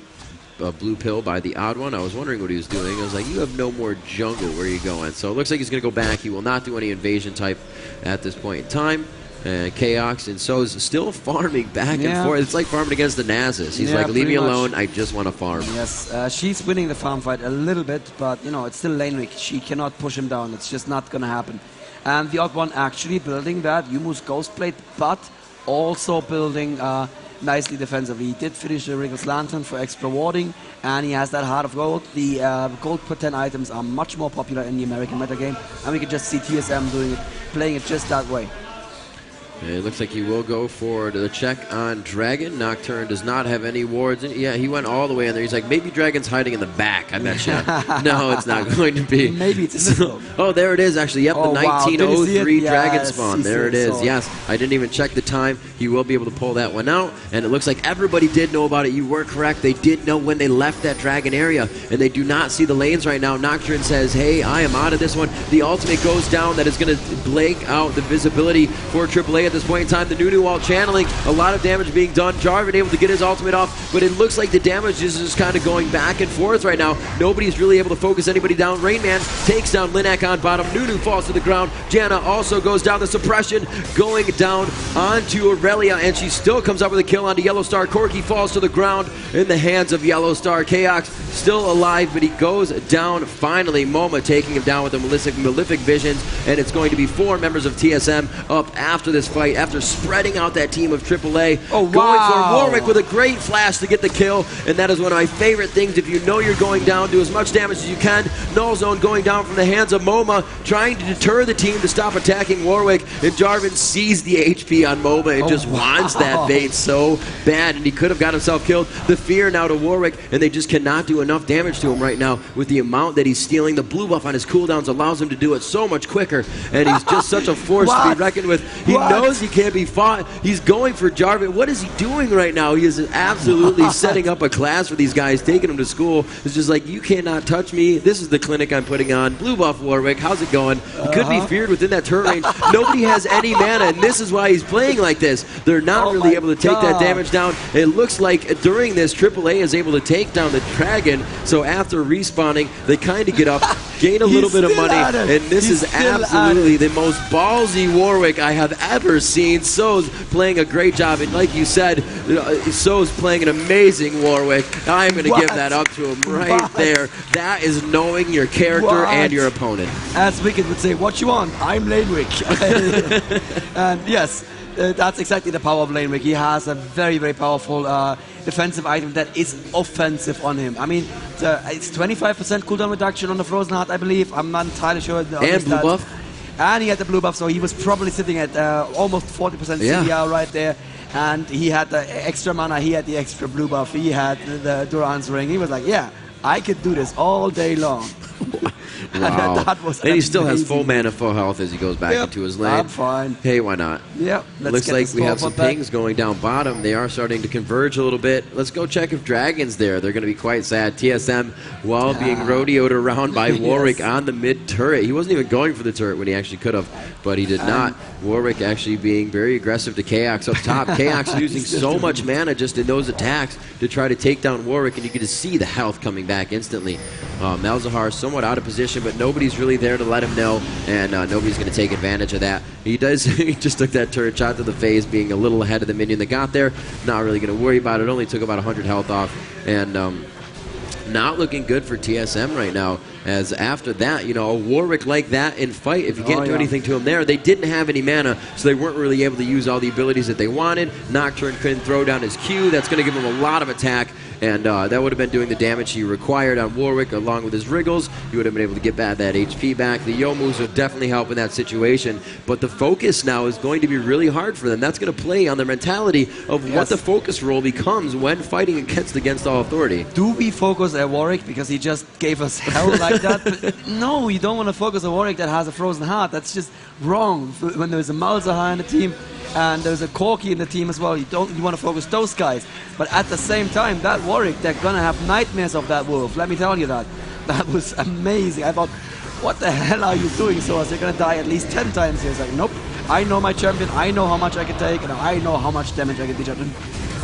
blue pill by the odd one. I was wondering what he was doing. I was like, you have no more jungle. Where are you going? So it looks like he's going to go back. He will not do any invasion type at this point in time. And Chaos and So's still farming back and forth. It's like farming against the Nasus. He's like, leave me alone. I just want to farm. Yes, she's winning the farm fight a little bit, but you know, it's still lane weak. She cannot push him down. It's just not going to happen. And the odd one actually building that Yumu's Ghostblade, but also building nicely defensively. He did finish the Wriggles Lantern for extra warding, and he has that Heart of Gold. The gold per 10 items are much more popular in the American metagame, and we can just see TSM doing it, playing it just that way. It looks like he will go for the check on Dragon. Nocturne does not have any wards. Yeah, he went all the way in there. He's like, maybe Dragon's hiding in the back, I bet you. No, it's not going to be. Maybe it's so, oh, there it is, actually. Yep, the 1903 Dragon yes, spawn. There it is. Yes, I didn't even check the time. He will be able to pull that one out. And it looks like everybody did know about it. You were correct. They did know when they left that Dragon area. And they do not see the lanes right now. Nocturne says, hey, I am out of this one. The ultimate goes down. That is going to blank out the visibility for AAA at this point in time. The Nunu wall channeling, a lot of damage being done. Jarvan able to get his ultimate off, but it looks like the damage is just kind of going back and forth right now. Nobody's really able to focus anybody down. Rainman takes down Linak on bottom. Nunu falls to the ground. Janna also goes down. The suppression going down onto Aurelia, and she still comes up with a kill onto Yellowstar. Corki falls to the ground in the hands of Yellowstar. Chaos still alive, but he goes down finally. Moma taking him down with the Malefic Visions, and it's going to be 4 members of TSM up after this fight, after spreading out that team of AAA. Oh, wow. Going for Warwick with a great flash to get the kill, and that is one of my favorite things. If you know you're going down, do as much damage as you can. Null Zone going down from the hands of Moma, trying to deter the team to stop attacking Warwick, and Jarvan sees the HP on Moma and just wants that bait so bad, and he could have got himself killed. The fear now to Warwick, and they just cannot do enough damage to him right now with the amount that he's stealing. The blue buff on his cooldowns allows him to do it so much quicker, and he's just such a force to be reckoned with. He knows he can't be fought. He's going for Jarvan. What is he doing right now? He is absolutely setting up a class for these guys, taking them to school. It's just like, you cannot touch me. This is the clinic I'm putting on. Blue buff Warwick, how's it going? He could be feared within that turret range. Nobody has any mana, and this is why he's playing like this. They're not really able to take that damage down. It looks like during this, AAA is able to take down the Dragon, so after respawning, they kind of get up, gain a little bit of money, and this is absolutely the most ballsy Warwick I have ever seen. So's playing a great job, and like you said, So's playing an amazing Warwick. I'm going to give that up to him right there. That is knowing your character and your opponent. As Wicked would say, what you want? I'm Lanewick. And yes, that's exactly the power of Lanewick. He has a very, very powerful defensive item that is offensive on him. I mean, it's 25% cooldown reduction on the Frozen Heart, I believe. I'm not entirely sure. And blue buff. And he had the blue buff, so he was probably sitting at almost 40% CDR right there. And he had the extra mana, he had the extra blue buff, he had the Duran's ring. He was like, yeah, I could do this all day long. Wow. That was and he still has full mana, full health as he goes back into his lane. I'm fine. Hey, why not? Yep. Looks like we have some pings going down bottom. They are starting to converge a little bit. Let's go check if Dragon's there. They're going to be quite sad. TSM, while being rodeoed around by Warwick on the mid turret. He wasn't even going for the turret when he actually could have, but he did not. Warwick actually being very aggressive to Chaos up top. Chaos losing so much mana just in those attacks to try to take down Warwick, and you can just see the health coming back instantly. Malzahar somewhat out of position, but nobody's really there to let him know, and nobody's going to take advantage of that. He does. He just took that turret shot to the face, being a little ahead of the minion that got there. Not really going to worry about it. Only took about 100 health off, and not looking good for TSM right now, as after that, you know, a Warwick like that in fight, if you can't do anything to him there, they didn't have any mana, so they weren't really able to use all the abilities that they wanted. Nocturne couldn't throw down his Q. That's going to give him a lot of attack, and that would have been doing the damage he required on Warwick along with his Wriggles. He would have been able to get that HP back. The Youmu's would definitely help in that situation, but the focus now is going to be really hard for them. That's going to play on their mentality of what the focus role becomes when fighting against all authority. Do we focus at Warwick because he just gave us hell like that? But no, you don't want to focus on Warwick that has a frozen heart. That's just wrong. When there's a Malzahar in the team and there's a Corki in the team as well, you want to focus those guys. But at the same time, that Warwick, they're gonna have nightmares of that wolf. Let me tell you that. That was amazing. I thought, what the hell are you doing, Soaz? You're gonna die at least 10 times here. It's like, nope. I know my champion. I know how much I can take, and I know how much damage I can dish out.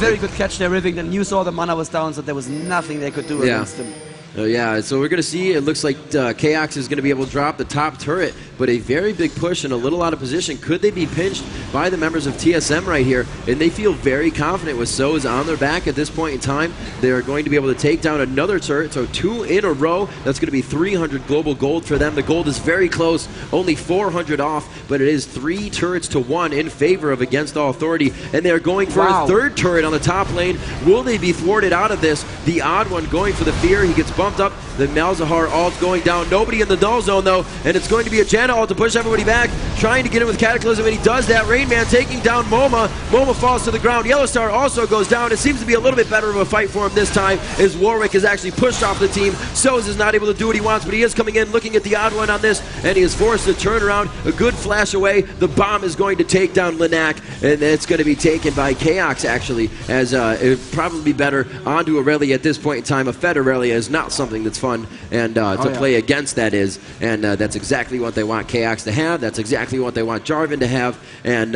Very good catch there, Riving. Then you saw the mana was down, so there was nothing they could do against him. Yeah, so we're going to see, it looks like Chaox is going to be able to drop the top turret, but a very big push and a little out of position. Could they be pinched by the members of TSM right here? And they feel very confident with Soaz on their back at this point in time. They are going to be able to take down another turret, so 2 in a row. That's going to be 300 global gold for them. The gold is very close, only 400 off, but it is 3 turrets to 1 in favor of Against All Authority. And they're going for a third turret on the top lane. Will they be thwarted out of this? The odd one going for the fear. He gets bumped up. The Malzahar ult going down. Nobody in the null zone though, and it's going to be a Janna ult to push everybody back, trying to get in with Cataclysm, and he does that. Rain Man taking down Moma. Moma falls to the ground. Yellowstar also goes down. It seems to be a little bit better of a fight for him this time, as Warwick is actually pushed off the team. Soaz is not able to do what he wants, but he is coming in, looking at the odd one on this, and he is forced to turn around. A good flash away. The bomb is going to take down Linac, and it's going to be taken by Chaox actually, as it would probably be better onto Aurelia at this point in time. A Fed Aurelia is not something that's fun and to play against, that is, and that's exactly what they want Chaox to have. That's exactly what they want Jarvan to have, and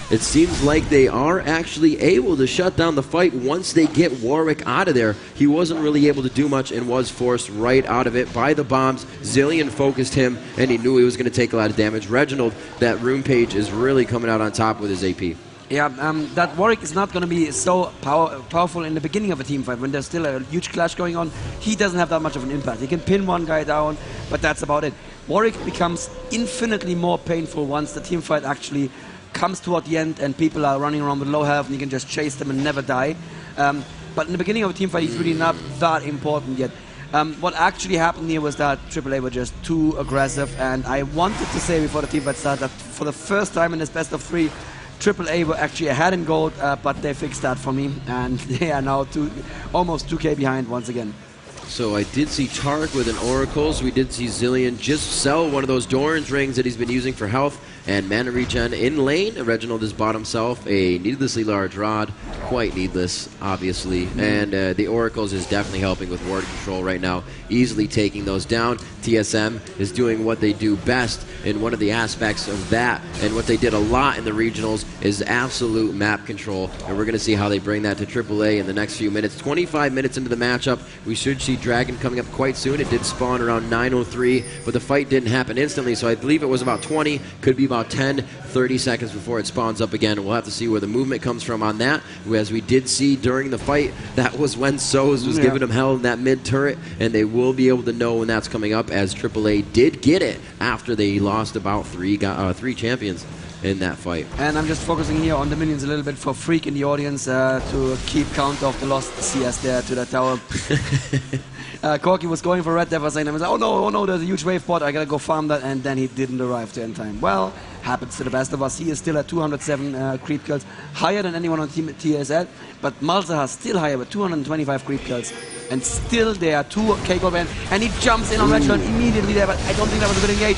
it seems like they are actually able to shut down the fight once they get Warwick out of there. He wasn't really able to do much and was forced right out of it by the bombs. Zillion focused him, and he knew he was going to take a lot of damage. Reginald, that rune page, is really coming out on top with his AP. Yeah, that Warwick is not going to be so powerful in the beginning of a team fight when there's still a huge clash going on. He doesn't have that much of an impact. He can pin one guy down, but that's about it. Warwick becomes infinitely more painful once the team fight actually comes toward the end and people are running around with low health and you can just chase them and never die. But in the beginning of a team fight, he's really not that important yet. What actually happened here was that aAA were just too aggressive, and I wanted to say before the team fight started that for the first time in this best of 3, aAA were actually ahead in gold, but they fixed that for me, and they are now almost 2k behind once again. So I did see Tark with an Oracles. We did see Zillion just sell one of those Doran's rings that he's been using for health and mana regen in lane. Reginald has bought himself a needlessly large rod. Quite needless, obviously. And the Oracles is definitely helping with ward control right now, easily taking those down. TSM is doing what they do best, and one of the aspects of that, and what they did a lot in the regionals, is absolute map control. And we're going to see how they bring that to AAA in the next few minutes. 25 minutes into the matchup, we should see Dragon coming up quite soon. It did spawn around 9:03, but the fight didn't happen instantly, so I believe it was about 20, could be about 10, 30 seconds before it spawns up again. We'll have to see where the movement comes from on that. As we did see during the fight, that was when Soaz was giving them hell in that mid turret, and they will be able to know when that's coming up, as AAA did get it after they lost about three champions in that fight. And I'm just focusing here on the minions a little bit for Freak in the audience to keep count of the lost CS there to that tower. Corki was going for red there for a second. I was like, oh no, there's a huge wave bot, I gotta go farm that, and then he didn't arrive there in time. Well, happens to the best of us. He is still at 207 creep kills, higher than anyone on Team TSL, but Malzahar still higher with 225 creep kills. And still there are 2k gold man, and he jumps in on Reginald immediately there, but I don't think that was a good engage.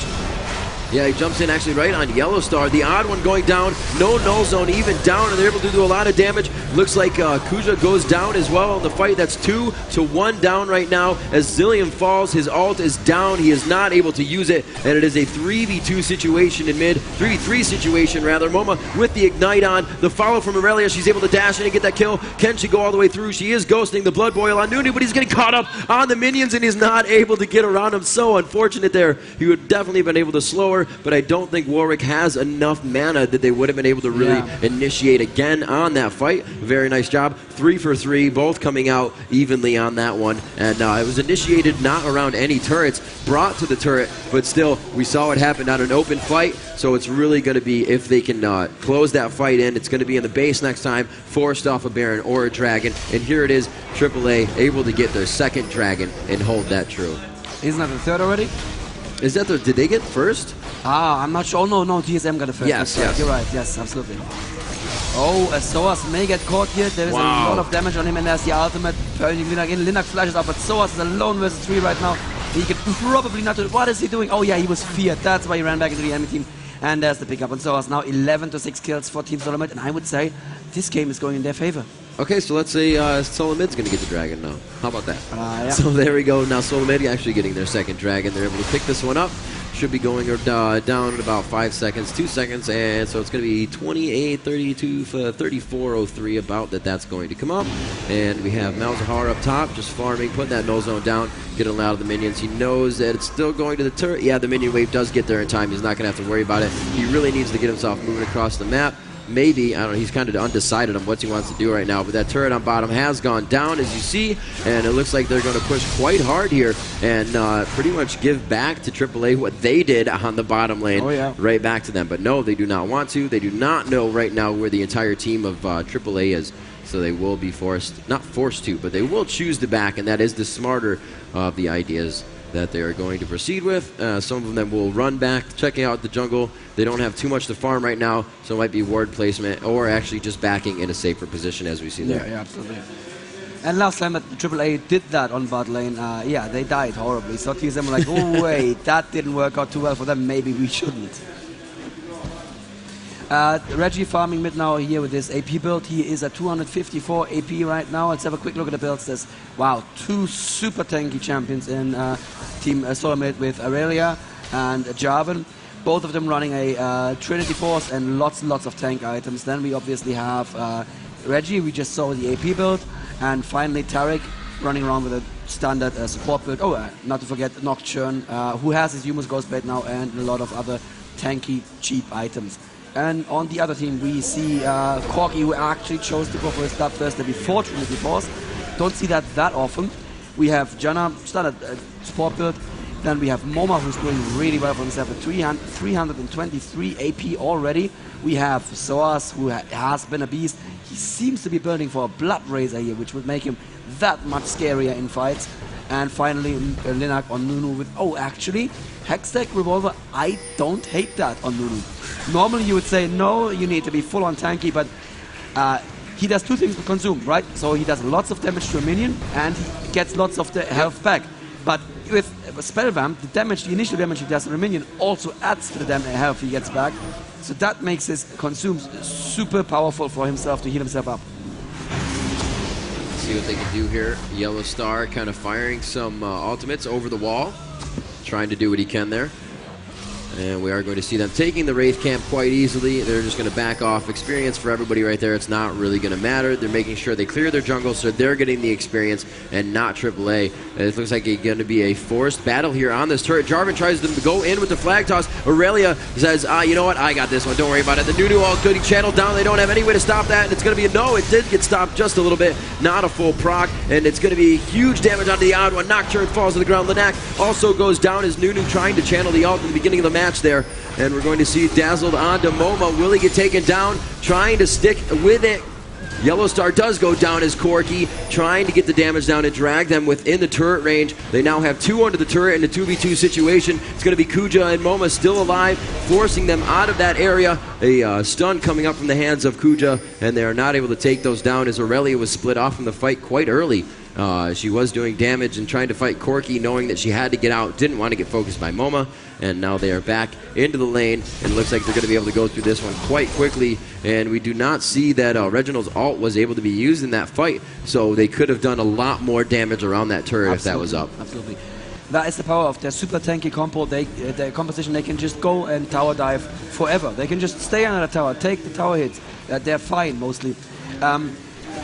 Yeah, he jumps in actually right on Yellowstar. The odd one going down. No null zone even down, and they're able to do a lot of damage. Looks like Kuja goes down as well in the fight. That's 2 to 1 down right now. As Zillion falls, his ult is down. He is not able to use it, and it is a 3v2 situation in mid. 3v3 situation, rather. Moma with the Ignite on. The follow from Aurelia. She's able to dash in and get that kill. Can she go all the way through? She is ghosting the Blood Boil on Nunu, but he's getting caught up on the minions, and he's not able to get around him. So unfortunate there. He would definitely have been able to slow her. tower, but I don't think Warwick has enough mana that they would have been able to really initiate again on that fight. Very nice job. 3 for 3, both coming out evenly on that one. And it was initiated not around any turrets, brought to the turret, but still, we saw it happen on an open fight. So it's really going to be, if they can close that fight in, it's going to be in the base next time, forced off a Baron or a Dragon. And here it is, aAA able to get their second Dragon and hold that true. Isn't that the third already? Is that did they get first? I'm not sure. Oh, no, TSM got the first. Yes, yes. You're right. Yes, absolutely. Oh, Soas may get caught here. There is a lot of damage on him, and there's the ultimate. Turning Linak in. Linak flashes out, but Soas is alone versus 3 right now. He can probably not do it. What is he doing? Oh, yeah, he was feared. That's why he ran back into the enemy team. And there's the pickup on Soas. Now 11 to 6 kills for Team SoloMid, and I would say this game is going in their favor. Okay, so let's say SoloMid's going to get the Dragon now. How about that? Yeah. So there we go. Now SoloMid actually getting their second Dragon. They're able to pick this one up. Should be going down in about 5 seconds, 2 seconds, and so it's going to be 28, 32, 34.03 about that's going to come up. And we have Malzahar up top, just farming, putting that null zone down, getting a lot of the minions. He knows that it's still going to the turret. Yeah, the minion wave does get there in time. He's not going to have to worry about it. He really needs to get himself moving across the map. Maybe, I don't know, he's kind of undecided on what he wants to do right now, but that turret on bottom has gone down, as you see, and it looks like they're going to push quite hard here and pretty much give back to AAA what they did on the bottom lane, right back to them. But no, they do not want to. They do not know right now where the entire team of AAA is, so they will be not forced to, but they will choose to back, and that is the smarter of the ideas that they are going to proceed with. Some of them will run back, checking out the jungle. They don't have too much to farm right now, so it might be ward placement or actually just backing in a safer position, as we see there. Yeah, absolutely. And last time that AAA did that on bot lane, they died horribly. So TSM were like, oh wait, that didn't work out too well for them, maybe we shouldn't. Reggie farming mid now here with this AP build. He is at 254 AP right now. Let's have a quick look at the builds. There's, wow, 2 super tanky champions in Team SoloMid with aAa and Jarvan. Both of them running a Trinity Force and lots and lots of tank items. Then we obviously have Reggie, we just saw the AP build. And finally Tarek running around with a standard support build. Oh, not to forget Nocturne, who has his Humus Ghostblade now and a lot of other tanky, cheap items. And on the other team, we see Corky, who actually chose to go for his start first before Trinity Force. Don't see that often. We have Janna, standard support build. Then we have Moma, who's doing really well for himself at 323 AP already. We have Soas, who has been a beast. He seems to be building for a Blood Razor here, which would make him that much scarier in fights. And finally, Linak on Nunu with, actually, Hextech Revolver. I don't hate that on Nunu. Normally you would say, no, you need to be full on tanky, but he does 2 things to consume, right? So he does lots of damage to a minion, and he gets lots of the health back. But with Spell Vamp, the initial damage he does to a minion also adds to the health he gets back. So that makes his consumes super powerful for himself to heal himself up. See what they can do here. Yellow Star kind of firing some ultimates over the wall, trying to do what he can there. And we are going to see them taking the Wraith camp quite easily. They're just going to back off. Experience for everybody right there. It's not really going to matter. They're making sure they clear their jungle so they're getting the experience and not AAA. It looks like it's going to be a forced battle here on this turret. Jarvan tries to go in with the flag toss. Aurelia says, you know what? I got this one. Don't worry about it. The Nunu all good. He channeled down. They don't have any way to stop that. And it's going to be a no. It did get stopped just a little bit. Not a full proc. And it's going to be huge damage onto the odd one. Nocturne falls to the ground. Linak also goes down as Nunu trying to channel the ult in the beginning of the match there. And we're going to see dazzled onto Moma. Will he get taken down? Trying to stick with it. Yellow Star does go down as Corky, trying to get the damage down and drag them within the turret range. They now have 2 under the turret in a 2v2 situation. It's going to be Kuja and Moma still alive, forcing them out of that area. A stun coming up from the hands of Kuja, and they are not able to take those down as Aurelia was split off from the fight quite early. She was doing damage and trying to fight Corky, knowing that she had to get out, didn't want to get focused by Moma, and now they are back into the lane, and it looks like they're going to be able to go through this one quite quickly, and we do not see that Reginald's ult was able to be used in that fight, so they could have done a lot more damage around that turret if that was up. Absolutely. That is the power of their super tanky compo. Their composition, they can just go and tower dive forever. They can just stay under the tower, take the tower hits. They're fine, mostly.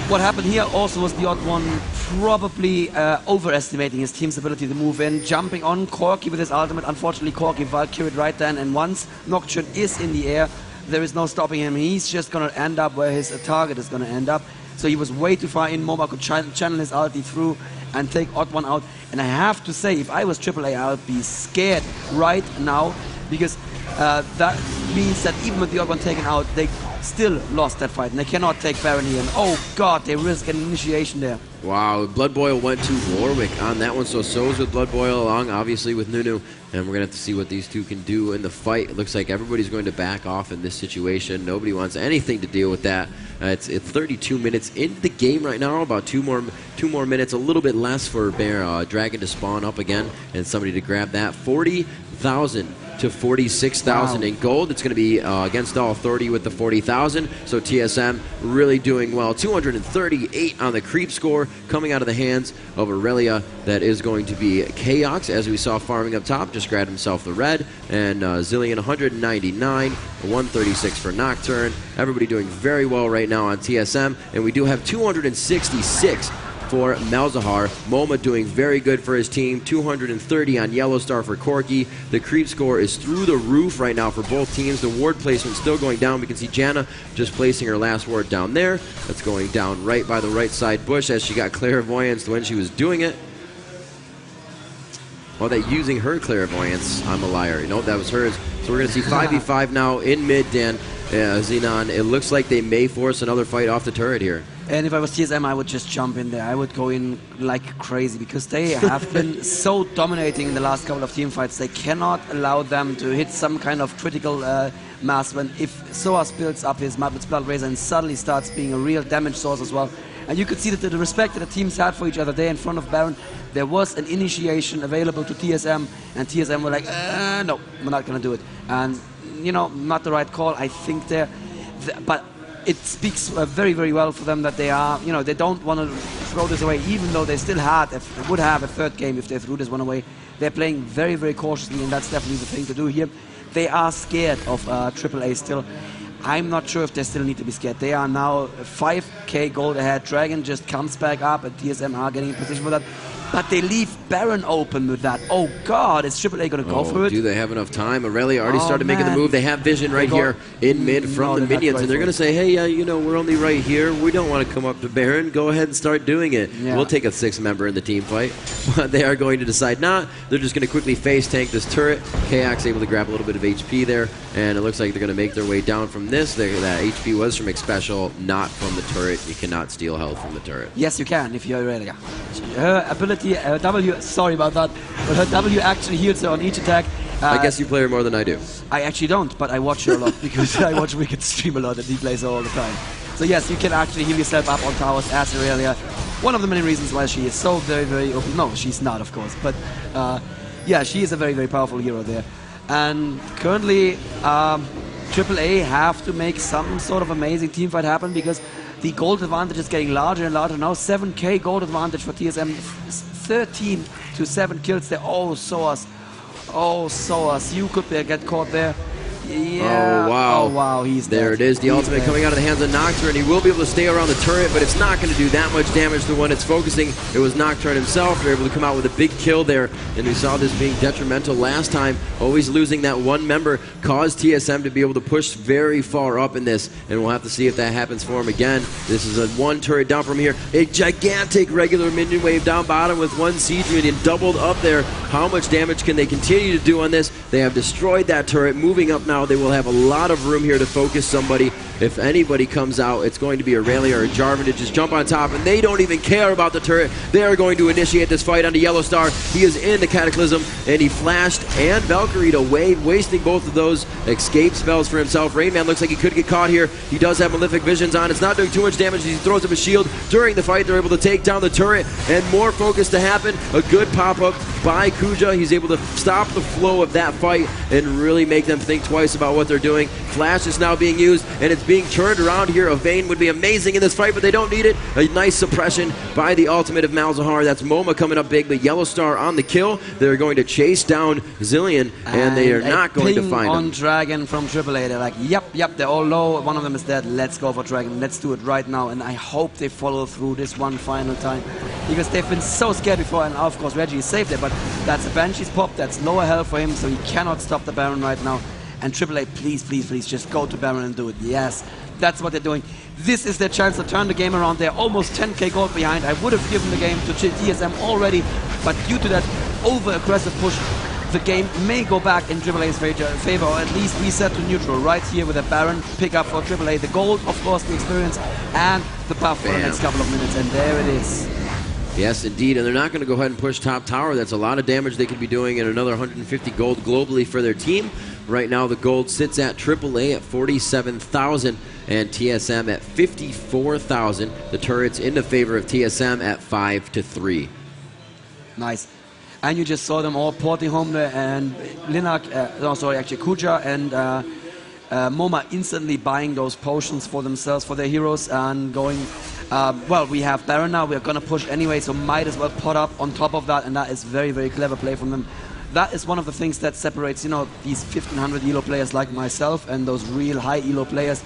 what happened here also was the odd one probably overestimating his team's ability to move in, jumping on Corki with his ultimate. Unfortunately, Corki Valkyrie right then, and once Nocturne is in the air, there is no stopping him. He's just going to end up where his target is going to end up. So he was way too far in. MoMA could channel his ulti through and take odd one out. And I have to say, if I was AAA, I would be scared right now, because that means that even with the odd one taken out, they still lost that fight, and they cannot take Baron here. And oh god, they risk an initiation there. Wow, Blood Boil went to Warwick on that one, so is with Blood Boil along, obviously with Nunu, and we're going to have to see what these two can do in the fight. It looks like everybody's going to back off in this situation. Nobody wants anything to deal with that. It's 32 minutes into the game right now, about two more minutes, a little bit less for Dragon to spawn up again, and somebody to grab that. 40,000 to 46,000 in gold. It's going to be against all authority with the 40,000. So TSM really doing well. 238 on the creep score coming out of the hands of Aurelia. That is going to be Chaos, as we saw farming up top. Just grabbed himself the red. And Zillion 199, 136 for Nocturne. Everybody doing very well right now on TSM. And we do have 266 for Malzahar. MoMA doing very good for his team. 230 on Yellow Star for Corki. The creep score is through the roof right now for both teams. The ward placement still going down. We can see Janna just placing her last ward down there. That's going down right by the right side bush as she got clairvoyance when she was doing it. Well, they're using her clairvoyance. I'm a liar. You know, that was hers. So we're going to see 5v5 now in mid, Dan. Xenon, it looks like they may force another fight off the turret here. And if I was TSM, I would just jump in there. I would go in like crazy, because they have been so dominating in the last couple of team fights. They cannot allow them to hit some kind of critical mass when if Soas builds up his Madness Blood Razor and suddenly starts being a real damage source as well. And you could see that the respect that the teams had for each other there in front of Baron. There was an initiation available to TSM, and TSM were like, no, we're not going to do it. And, you know, not the right call, I think there. But it speaks very, very well for them that they are, you know, they don't want to throw this away, even though they still would have a third game if they threw this one away. They're playing very, very cautiously, and that's definitely the thing to do here. They are scared of AAA still. I'm not sure if they still need to be scared. They are now 5k gold ahead. Dragon just comes back up, and TSM are getting in position for that. But they leave Baron open with that. Oh god, is AAA going to go for it? Do they have enough time? Aurelia already started making the move. They have vision right here in mid from the minions, and they're going to say, hey, you know, we're only right here. We don't want to come up to Baron. Go ahead and start doing it. Yeah. We'll take a 6th member in the team fight. But they are going to decide not. They're just going to quickly face tank this turret. Kaak's able to grab a little bit of HP there, and it looks like they're going to make their way down from this. That HP was from X-Special, not from the turret. You cannot steal health from the turret. Yes, you can if you're Aurelia. Her ability, W, sorry about that, but her W actually heals her on each attack. I guess you play her more than I do. I actually don't, but I watch her a lot because I watch Wicked stream a lot and he plays her all the time. So yes, you can actually heal yourself up on towers as Aurelia. One of the many reasons why she is so very, very open. No, she's not, of course, but yeah, she is a very, very powerful hero there. And currently, AAA have to make some sort of amazing teamfight happen, because the gold advantage is getting larger and larger now. 7k gold advantage for TSM. 13 to 7 kills there. Oh, Soas. Oh, Soas. You could get caught there. Yeah. Oh, wow. Oh, wow. He's there. Dead. It is. The ultimate coming out of the hands of Nocturne. He will be able to stay around the turret, but it's not going to do that much damage to when it's focusing. It was Nocturne himself. They're able to come out with a big kill there, and we saw this being detrimental last time. Always losing that one member caused TSM to be able to push very far up in this, and we'll have to see if that happens for him again. This is a one turret down from here. A gigantic regular minion wave down bottom with one siege minion doubled up there. How much damage can they continue to do on this? They have destroyed that turret. Moving up now, they will have a lot of room here to focus somebody. If anybody comes out, it's going to be Aurelia or Jarvan to just jump on top, and they don't even care about the turret. They are going to initiate this fight onto Yellow Star. He is in the Cataclysm, and he flashed and Valkyrie'd away, wasting both of those escape spells for himself. Rainman looks like he could get caught here. He does have Malefic Visions on. It's not doing too much damage as he throws up a shield. During the fight, they're able to take down the turret, and more focus to happen. A good pop-up by Kuja. He's able to stop the flow of that fight and really make them think twice about what they're doing. Flash is now being used, and it's being turned around here. A Vayne would be amazing in this fight, but they don't need it. A nice suppression by the ultimate of Malzahar. That's MoMA coming up big, but Yellowstar on the kill. They're going to chase down Zilean, and they are not going to find him. On Dragon from aAA. They're like, yep, they're all low. One of them is dead. Let's go for Dragon. Let's do it right now. And I hope they follow through this one final time, because they've been so scared before. And of course, Reggie is safe there, but that's a Banshee's pop. That's lower health for him, so he cannot stop the Baron right now. And AAA, please, please, please, just go to Baron and do it. Yes, that's what they're doing. This is their chance to turn the game around. They're almost 10k gold behind. I would have given the game to TSM already, but due to that over-aggressive push, the game may go back in AAA's favor, or at least reset to neutral right here with a Baron pick up for AAA. The gold, of course, the experience, and the buff for the next couple of minutes, and there it is. Yes, indeed, and they're not going to go ahead and push top tower. That's a lot of damage they could be doing, and another 150 gold globally for their team. Right now, the gold sits at AAA at 47,000 and TSM at 54,000. The turrets in the favor of TSM at 5-3. Nice. And you just saw them all porting home there, and Kuja and MoMA instantly buying those potions for themselves, for their heroes, and going, well, we have Baron now, we're going to push anyway, so might as well pot up on top of that, and that is very, very clever play from them. That is one of the things that separates, you know, these 1500 elo players like myself and those real high elo players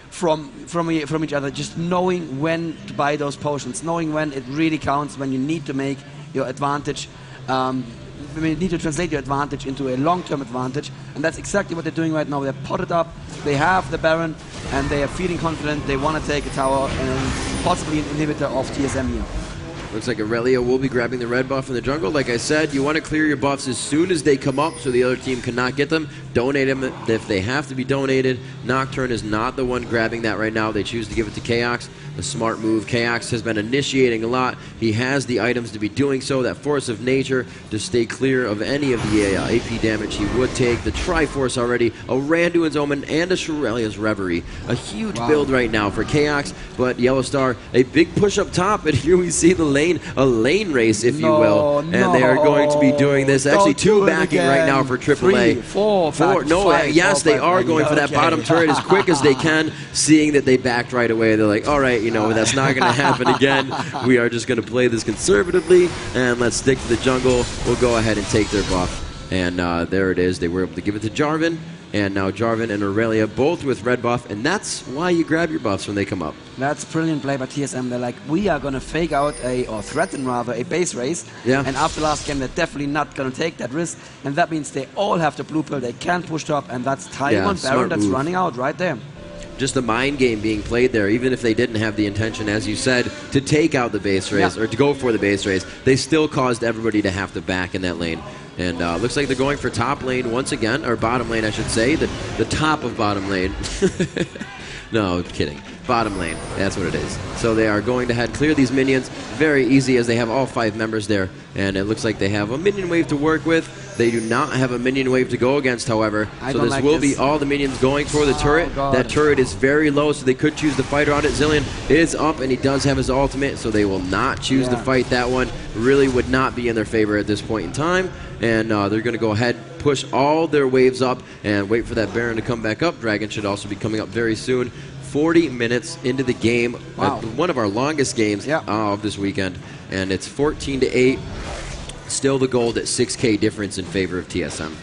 from each other. Just knowing when to buy those potions, knowing when it really counts, when you need to make your advantage, you need to translate your advantage into a long-term advantage, and that's exactly what they're doing right now. They're potted up, they have the Baron, and they are feeling confident. They want to take a tower and possibly an inhibitor of TSM here. Looks like Aurelia will be grabbing the red buff in the jungle. Like I said, you want to clear your buffs as soon as they come up so the other team cannot get them. Donate them if they have to be donated. Nocturne is not the one grabbing that right now. They choose to give it to Chaos. A smart move. Chaos has been initiating a lot. He has the items to be doing so. That Force of Nature to stay clear of any of the AP damage he would take. The Triforce already. A Randuin's Omen and a Shurelia's Reverie. A huge build right now for Chaos, but Yellowstar, a big push up top, and here we see the lane, a lane race, if you will. And they are going to be doing this. Actually, two backing right now for AAA. 3, 4, 5, no, 5, yes, 4, they are going for that bottom turret as quick as they can, seeing that they backed right away. They're like, all right, you know, that's not going to happen again. We are just going to play this conservatively, and let's stick to the jungle. We'll go ahead and take their buff. And there it is. They were able to give it to Jarvan, and now Jarvan and Aurelia both with red buff, and that's why you grab your buffs when they come up. That's brilliant play by TSM. They're like, we are going to fake out or threaten rather, a base race. Yeah. And after last game, they're definitely not going to take that risk. And that means they all have the blue pill. They can't push top, and that's Taiwan Baron that's running out right there. Just a mind game being played there. Even if they didn't have the intention, as you said, to take out the base race or to go for the base race, they still caused everybody to have to back in that lane. And looks like they're going for top lane once again, or bottom lane, I should say. The top of bottom lane. No, kidding. Bottom lane, that's what it is. So they are going to head clear these minions. Very easy, as they have all 5 members there. And it looks like they have a minion wave to work with. They do not have a minion wave to go against, however. So this will be all the minions going for the turret. That turret is very low, so they could choose to fight around it. Zilean is up, and he does have his ultimate, so they will not choose to fight that one. Really would not be in their favor at this point in time. And they're going to go ahead, push all their waves up, and wait for that Baron to come back up. Dragon should also be coming up very soon. 40 minutes into the game. One of our longest games of this weekend. And it's 14-8. Still the gold at 6k difference in favor of TSM.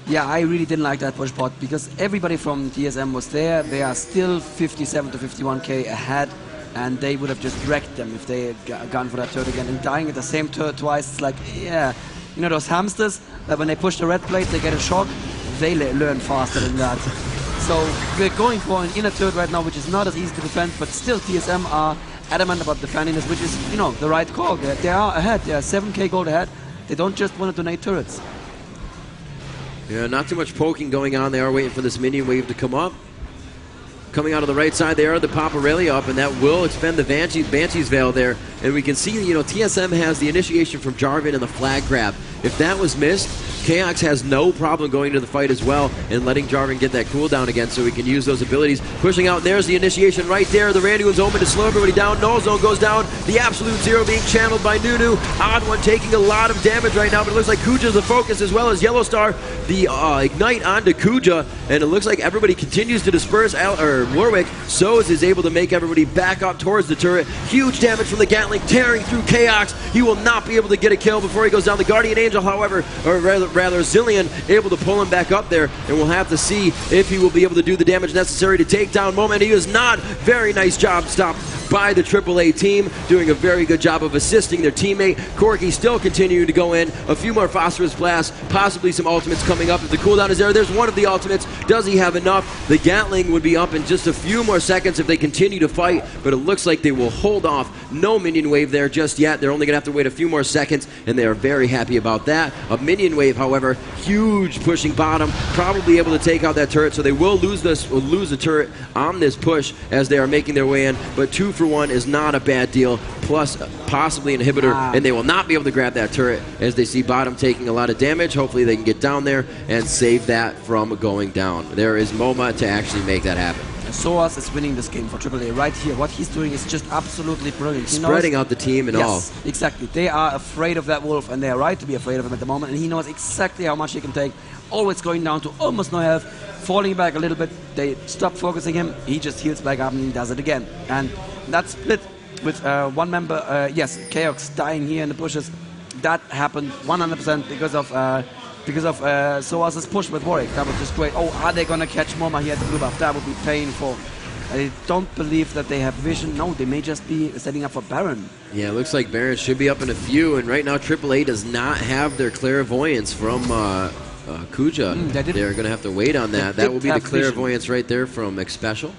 Yeah, I really didn't like that push pot because everybody from TSM was there. They are still 57 to 51k ahead, and they would have just wrecked them if they had gone for that turret again. And dying at the same turret twice, it's like, yeah, you know those hamsters that when they push the red plate, they get a shock. They learn faster than that. So we're going for an inner turret right now, which is not as easy to defend, but still TSM are adamant about defending this, which is, you know, the right call. They are ahead. They are 7k gold ahead. They don't just want to donate turrets. Yeah, not too much poking going on. They are waiting for this minion wave to come up. Coming out of the right side, they are the pop Aurelia up, and that will expend the Banshee's Veil there. And we can see, you know, TSM has the initiation from Jarvan and the flag grab. If that was missed, Chaos has no problem going to the fight as well and letting Jarvan get that cooldown again so he can use those abilities. Pushing out, there's the initiation right there. The Randy one's open to slow everybody down. Null Zone goes down. The Absolute Zero being channeled by Nunu. Odd One taking a lot of damage right now, but it looks like Kuja's the focus as well as Yellow Star. The Ignite onto Kuja, and it looks like everybody continues to disperse. Warwick Soz is able to make everybody back up towards the turret. Huge damage from the Gatling tearing through Chaos. He will not be able to get a kill before he goes down. The Guardian Angel, however, or rather Zillion, able to pull him back up there, and we'll have to see if he will be able to do the damage necessary to take down Moment. He is not. Very nice job stopped by the AAA team, doing a very good job of assisting their teammate. Corki still continuing to go in. A few more Phosphorus Blasts, possibly some ultimates coming up. If the cooldown is there, there's one of the ultimates. Does he have enough? The Gatling would be up in just a few more seconds if they continue to fight, but it looks like they will hold off. No minion wave there just yet. They're only going to have to wait a few more seconds, and they are very happy about that. A minion wave, however, huge pushing bottom, probably able to take out that turret, so they will lose the turret on this push as they are making their way in, but 2 for 1 is not a bad deal, plus possibly an inhibitor, and they will not be able to grab that turret as they see bottom taking a lot of damage. Hopefully they can get down there and save that from going down. There is MoMA to actually make that happen. Soaz is winning this game for AAA right here. What he's doing is just absolutely brilliant. Spreading out the team and all. Yes, exactly. They are afraid of that wolf, and they are right to be afraid of him at the moment, and he knows exactly how much he can take. Always going down to almost no health, falling back a little bit. They stop focusing him. He just heals back up and he does it again. And that split with one member, yes, Chaos dying here in the bushes, that happened 100% because of Soaz's push with Warwick. That was just great. Oh, are they gonna catch MoMA here at the blue buff? That would be painful. I don't believe that they have vision. No, they may just be setting up for Baron. Yeah, it looks like Baron should be up in a few, and right now AAA does not have their clairvoyance from Kuja. They're going to have to wait on that. That will be the clairvoyance right there from Xpecial.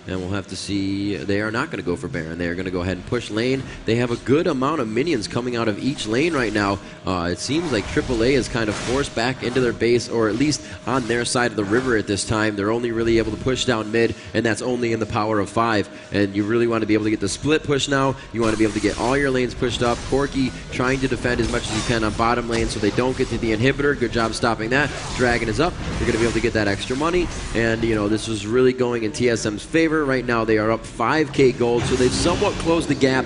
And we'll have to see. They are not going to go for Baron. They are going to go ahead and push lane. They have a good amount of minions coming out of each lane right now. It seems like AAA is kind of forced back into their base, or at least on their side of the river at this time. They're only really able to push down mid, and that's only in the power of 5. And you really want to be able to get the split push now. You want to be able to get all your lanes pushed up. Corki trying to defend as much as you can on bottom lane so they don't get to the inhibitor. Good job stopping that. Dragon is up. You're going to be able to get that extra money. And, you know, this was really going in TSM's favor. Right now they are up 5k gold, so they've somewhat closed the gap.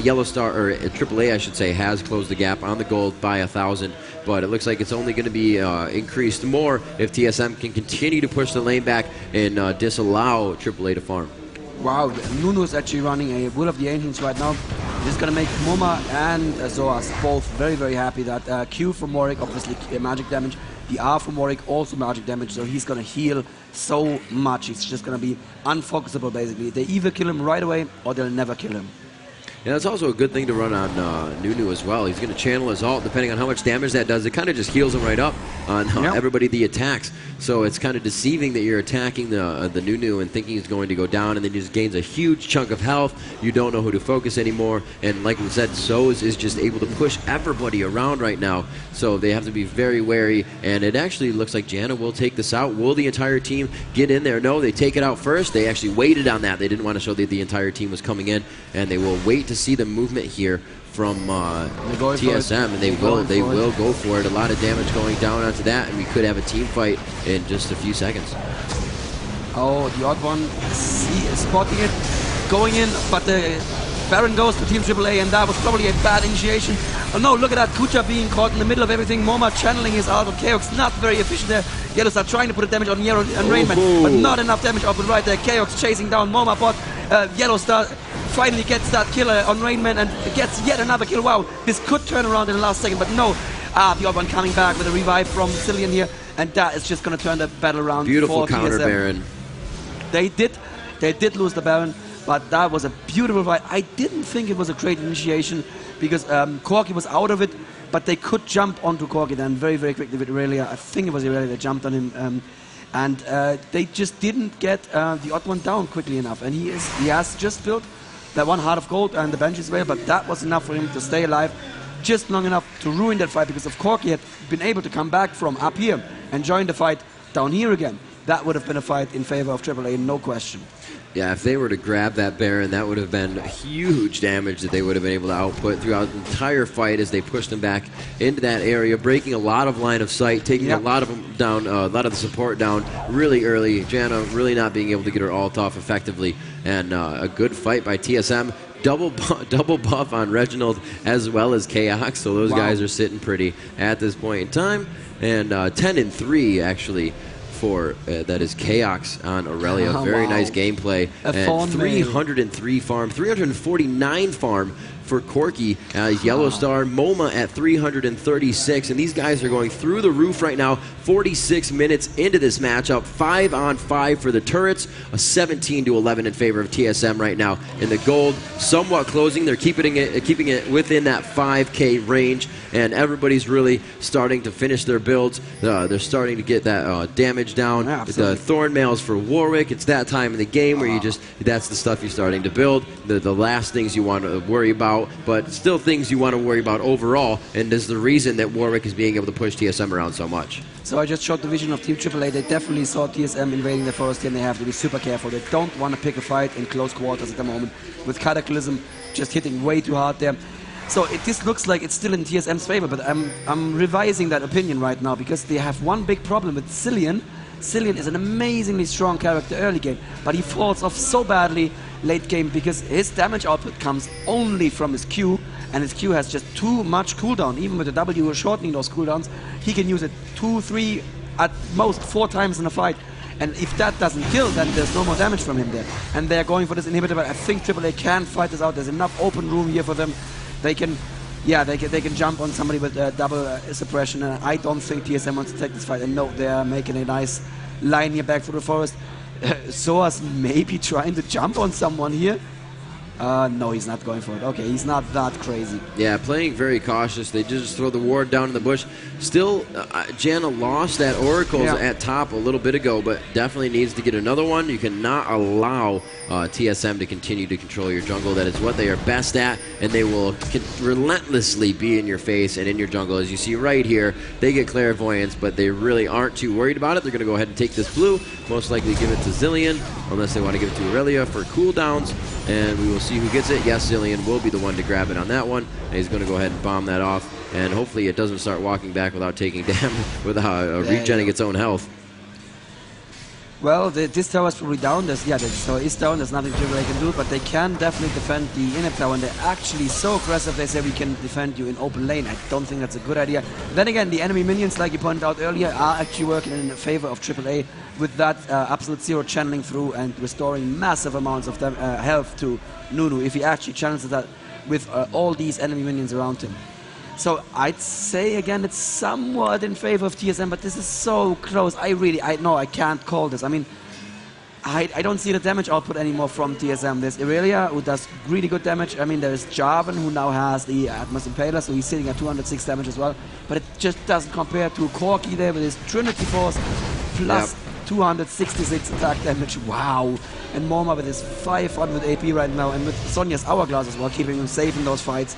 Yellow Star, or AAA I should say, has closed the gap on the gold by 1,000, but it looks like it's only going to be increased more if TSM can continue to push the lane back and disallow AAA to farm. Wow, Nunu is actually running a Will of the Ancients right now. This is going to make MoMA and Zoas both very, very happy. That Q from Warwick, obviously magic damage. The R from Warwick, also magic damage, so he's going to heal so much. He's just going to be unfocusable, basically. They either kill him right away, or they'll never kill him. Yeah, that's also a good thing to run on Nunu as well. He's going to channel his ult, depending on how much damage that does. It kind of just heals him right up on everybody the attacks. So it's kind of deceiving that you're attacking the Nunu and thinking he's going to go down, and then he just gains a huge chunk of health. You don't know who to focus anymore. And like we said, Soz is just able to push everybody around right now. So they have to be very wary. And it actually looks like Janna will take this out. Will the entire team get in there? No, they take it out first. They actually waited on that. They didn't want to show that the entire team was coming in, and they will wait to see the movement here from TSM, and they will go for it. A lot of damage going down onto that, and we could have a team fight in just a few seconds. Oh, the odd one spotting it, going in, but the Baron goes to Team AAA, and that was probably a bad initiation. Oh no, look at that, Kuja being caught in the middle of everything. MoMA channeling his ult on Chaos, not very efficient there. Yellow Star trying to put a damage on Yellow and Rainman, but not enough damage off and right there. Chaos chasing down MoMA bot. Yellow Star finally gets that kill on Rainman and gets yet another kill. Wow, this could turn around in the last second, but no. The odd one coming back with a revive from Zillion here, and that is just going to turn the battle around. Beautiful counter, Baron. They did lose the Baron, but that was a beautiful fight. I didn't think it was a great initiation because Corki was out of it, but they could jump onto Corki then very, very quickly with Aurelia. I think it was Aurelia that jumped on him, and they just didn't get the odd one down quickly enough. And he has just built that one Heart of Gold and the bench as well, but that was enough for him to stay alive just long enough to ruin that fight, because if Corki had been able to come back from up here and join the fight down here again, that would have been a fight in favor of AAA, no question. Yeah, if they were to grab that Baron, that would have been huge damage that they would have been able to output throughout the entire fight as they pushed them back into that area, breaking a lot of line of sight, taking a lot of them down, a lot of the support down really early. Janna really not being able to get her ult off effectively, and a good fight by TSM. Double buff on Reginald as well as Chaos, so those guys are sitting pretty at this point in time. And 10-3 actually for that is Chaos on Aurelia. Very nice gameplay. And 303 farm, 349 farm for Corki. Yellow Star, MoMA at 336, and these guys are going through the roof right now. 46 minutes into this matchup, 5-on-5 for the turrets, a 17-11 in favor of TSM right now. In the gold, somewhat closing. They're keeping it within that 5K range, and everybody's really starting to finish their builds. They're starting to get that damage down. The Thorn Mails for Warwick. It's that time in the game where you that's the stuff you're starting to build. The last things you want to worry about, but still things you want to worry about overall, and is the reason that Warwick is being able to push TSM around so much. So I just showed the vision of Team AAA. They definitely saw TSM invading the forest here, and they have to be super careful. They don't want to pick a fight in close quarters at the moment, with Cataclysm just hitting way too hard there. So this looks like it's still in TSM's favor, but I'm revising that opinion right now, because they have one big problem with Cillian. Cillian is an amazingly strong character early game, but he falls off so badly late game because his damage output comes only from his Q, and his Q has just too much cooldown. Even with the W shortening those cooldowns, he can use it 2, 3, at most 4 times in a fight. And if that doesn't kill, then there's no more damage from him there. And they're going for this inhibitor, but I think AAA can fight this out. There's enough open room here for them. They can jump on somebody with double suppression, and I don't think TSM wants to take this fight. And no, they're making a nice line here back through the forest. Soa's maybe trying to jump on someone here. No, he's not going for it. Okay, he's not that crazy. Yeah, playing very cautious. They just throw the ward down in the bush. Still, Janna lost that Oracles at top a little bit ago, but definitely needs to get another one. You cannot allow TSM to continue to control your jungle. That is what they are best at, and they will relentlessly be in your face and in your jungle. As you see right here, they get Clairvoyance, but they really aren't too worried about it. They're going to go ahead and take this blue, most likely give it to Zilean, unless they want to give it to Aurelia for cooldowns, and we will see who gets it. Yes, Zilean will be the one to grab it on that one, and he's going to go ahead and bomb that off, and hopefully it doesn't start walking back without taking damage, without regenerating its own health. Well, this tower is probably down. This tower is down. There's nothing AAA can do, but they can definitely defend the inhib tower, and they're actually so aggressive. They say we can defend you in open lane. I don't think that's a good idea. Then again, the enemy minions, like you pointed out earlier, are actually working in favor of AAA with that absolute zero channeling through and restoring massive amounts of health to Nunu if he actually channels that with all these enemy minions around him. So I'd say again it's somewhat in favor of TSM, but this is so close. I know I can't call this. I mean, I don't see the damage output anymore from TSM. There's Irelia, who does really good damage. I mean, there's Jarvan, who now has the Atmos Impaler, so he's sitting at 206 damage as well. But it just doesn't compare to Corki there with his Trinity Force plus 266 attack damage. Wow. And MoMA with his 500 AP right now, and with Sonya's Hourglass as well, keeping him safe in those fights.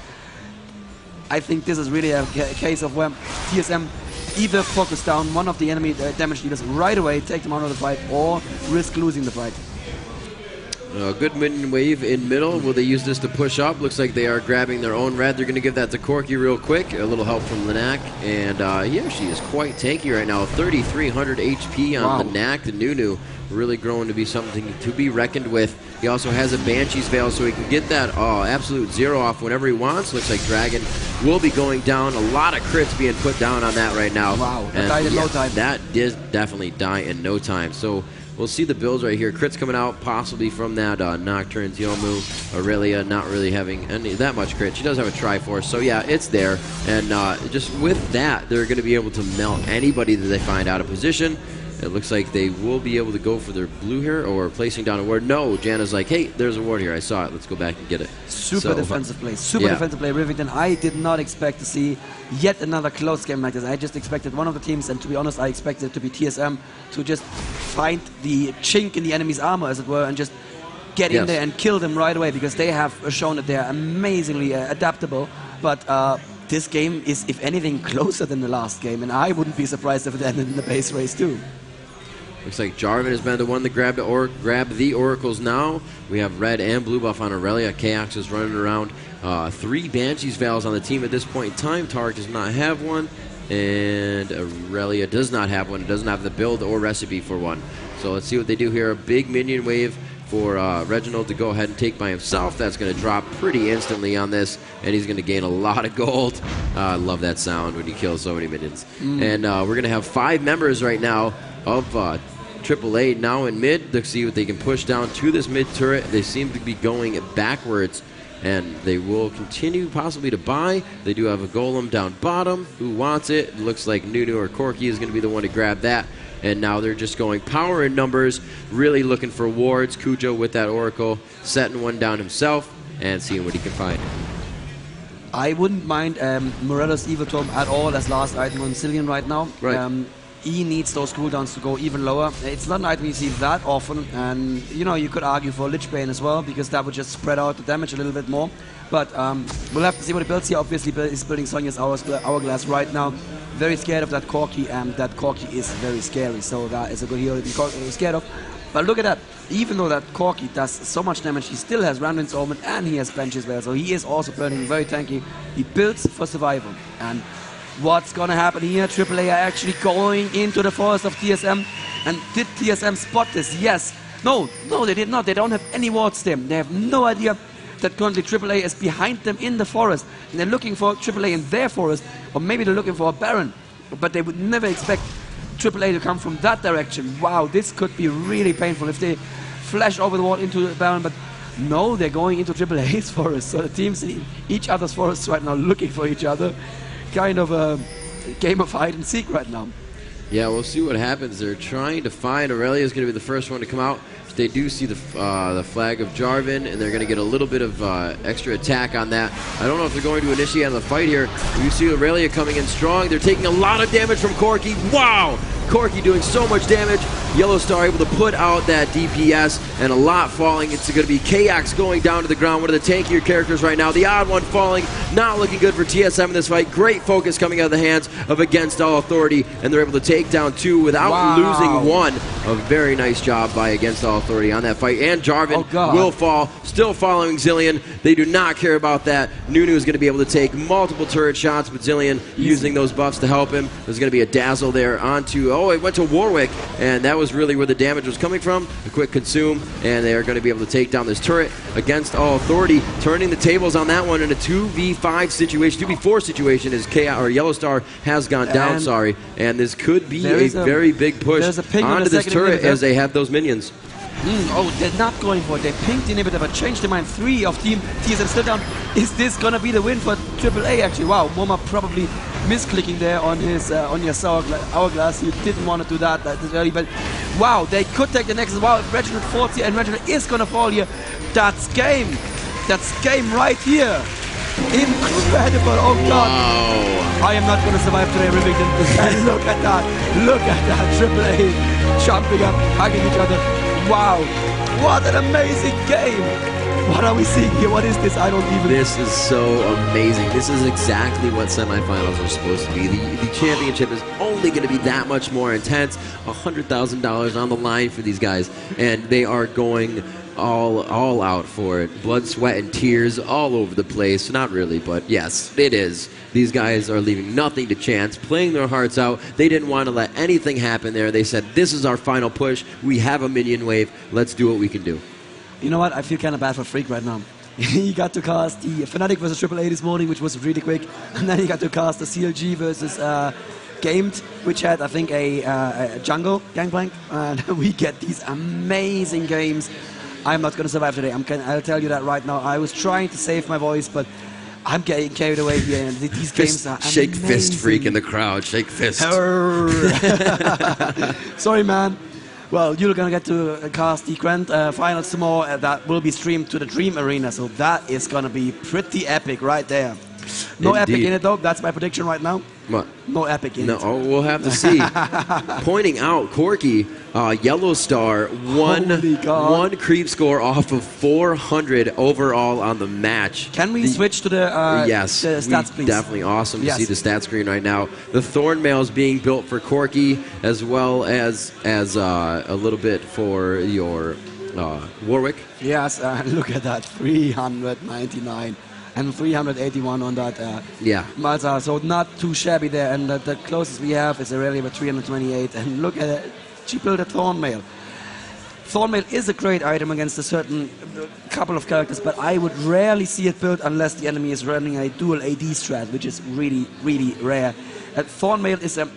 I think this is really a case of where TSM either focus down one of the enemy damage dealers right away, take them out of the fight, or risk losing the fight. Good minion wave in middle. Will they use this to push up? Looks like they are grabbing their own red. They're going to give that to Corki real quick. A little help from Linac. And yeah, she is quite tanky right now. 3,300 HP on Linac. The Nunu really growing to be something to be reckoned with. He also has a Banshee's Veil, so he can get that absolute zero off whenever he wants. Looks like Dragon will be going down. A lot of crits being put down on that right now. Wow, that died in no time. That did definitely die in no time. So we'll see the builds right here. Crits coming out possibly from that Nocturne, Yomu, Aurelia not really having that much crit. She does have a Triforce, so yeah, it's there. And just with that, they're going to be able to melt anybody that they find out of position. It looks like they will be able to go for their blue here, or placing down a ward. No, Janna's like, hey, there's a ward here. I saw it. Let's go back and get it. Super defensive play. Super defensive play. Rivington, I did not expect to see yet another close game like this. I just expected one of the teams, and to be honest, I expected it to be TSM, to just find the chink in the enemy's armor, as it were, and just get in there and kill them right away, because they have shown that they are amazingly adaptable. But this game is, if anything, closer than the last game, and I wouldn't be surprised if it ended in the base race too. Looks like Jarvan has been the one to grab the oracles now. We have red and blue buff on Aurelia. Chaos is running around. 3 Banshees Vals on the team at this point in time. Tark does not have one, and Aurelia does not have one. It doesn't have the build or recipe for one. So let's see what they do here. A big minion wave for Reginald to go ahead and take by himself. That's going to drop pretty instantly on this, and he's going to gain a lot of gold. I love that sound when you kill so many minions. And we're going to have 5 members right now of aAa now in mid to see what they can push down to this mid turret. They seem to be going backwards, and they will continue possibly to buy. They do have a golem down bottom. Who wants it? It looks like Nunu or Corki is going to be the one to grab that. And now they're just going power in numbers, really looking for wards. Cujo with that oracle, setting one down himself and seeing what he can find. I wouldn't mind Morella's Evil Tome at all as last item on Zillion right now. Right. He needs those cooldowns to go even lower. It's not an item you see that often, and you know, you could argue for Lich Bane as well, because that would just spread out the damage a little bit more. But we'll have to see what he builds here. Obviously, he's building Sonya's Hourglass right now. Very scared of that Corki, and that Corki is very scary, so that is a good hero to be scared of. But look at that. Even though that Corki does so much damage, he still has Randwind's Omen, and he has Bench as well, so he is also building very tanky. He builds for survival. And what's gonna happen here? AAA are actually going into the forest of TSM. And did TSM spot this? Yes. No, they did not. They don't have any wards there. They have no idea that currently AAA is behind them in the forest. And they're looking for AAA in their forest, or maybe they're looking for a Baron. But they would never expect AAA to come from that direction. Wow, this could be really painful if they flash over the wall into the Baron. But no, they're going into AAA's forest. So the teams in each other's forests right now, looking for each other. Kind of a game of hide and seek right now. Yeah, we'll see what happens. They're trying to find. Aurelia is going to be the first one to come out. They do see the flag of Jarvan, and they're going to get a little bit of extra attack on that. I don't know if they're going to initiate on the fight here. You see Aurelia coming in strong. They're taking a lot of damage from Corki. Wow! Corki doing so much damage. Yellow Star able to put out that DPS, and a lot falling. It's going to be Kax going down to the ground, one of the tankier characters right now. The odd one falling, not looking good for TSM in this fight. Great focus coming out of the hands of Against All Authority, and they're able to take down 2 without losing 1. A very nice job by Against All Authority on that fight. And Jarvan will fall, still following Zillion. They do not care about that. Nunu is going to be able to take multiple turret shots, but Zillion using those buffs to help him. There's going to be a dazzle there onto, oh, it went to Warwick, and that was really where the damage was coming from. A quick consume, and they are going to be able to take down this turret. Against All Authority, turning the tables on that one in a 2v5 situation, 2v4 situation, as Yellow Star has gone down, and this could be a very big push onto this turret as they have those minions. Oh, they're not going for it. They pinged the inhibitor, but changed the mind. 3 of Team TSM still down. Is this gonna be the win for AAA? Actually, wow, Moma probably misclicking there on his on your hourglass. You didn't want to do that early, but wow, they could take the next. Wow, Reginald 40, and Reginald is gonna fall here. That's game. That's game right here. Incredible! Oh God! Wow. I am not gonna survive today, Remington. Look at that! Look at that! AAA jumping up, hugging each other. Wow, what an amazing game! What are we seeing here? What is this? I don't even... This is so amazing. This is exactly what semifinals are supposed to be. The championship is only going to be that much more intense. $100,000 on the line for these guys, and they are going all out for it. Blood, sweat, and tears all over the place. Not really, but yes, it is. These guys are leaving nothing to chance, playing their hearts out. They didn't want to let anything happen there. They said, this is our final push. We have a minion wave. Let's do what we can do. You know what? I feel kind of bad for Freak right now. He got to cast the Fnatic versus AAA this morning, which was really quick. And then he got to cast the CLG versus Gamed, which had, I think, a jungle gangplank. And we get these amazing games. I'm not going to survive today. I'll tell you that right now. I was trying to save my voice, but I'm getting carried away here. And these games are shake amazing. Fist Freak in the crowd. Shake fist. Sorry, man. Well, you're going to get to cast the grand finals tomorrow. That will be streamed to the Dream Arena. So that is going to be pretty epic right there. No Indeed. Epic in it, though. That's my prediction right now. What? No epic in No, it. oh, we'll have to see. Pointing out, Corky, Yellow Star, one creep score off of 400 overall on the match. Can we switch to the, yes, the stats, please? Definitely awesome to see the stat screen right now. The Thornmail is being built for Corky, as well as a little bit for your Warwick. Yes, look at that, 399. And 381 on that Malta, so not too shabby there. And the closest we have is Aurelia with 328. And look at it, she built a Thornmail. Thornmail is a great item against a certain couple of characters, but I would rarely see it built unless the enemy is running a dual AD strat, which is really, really rare. Thornmail is an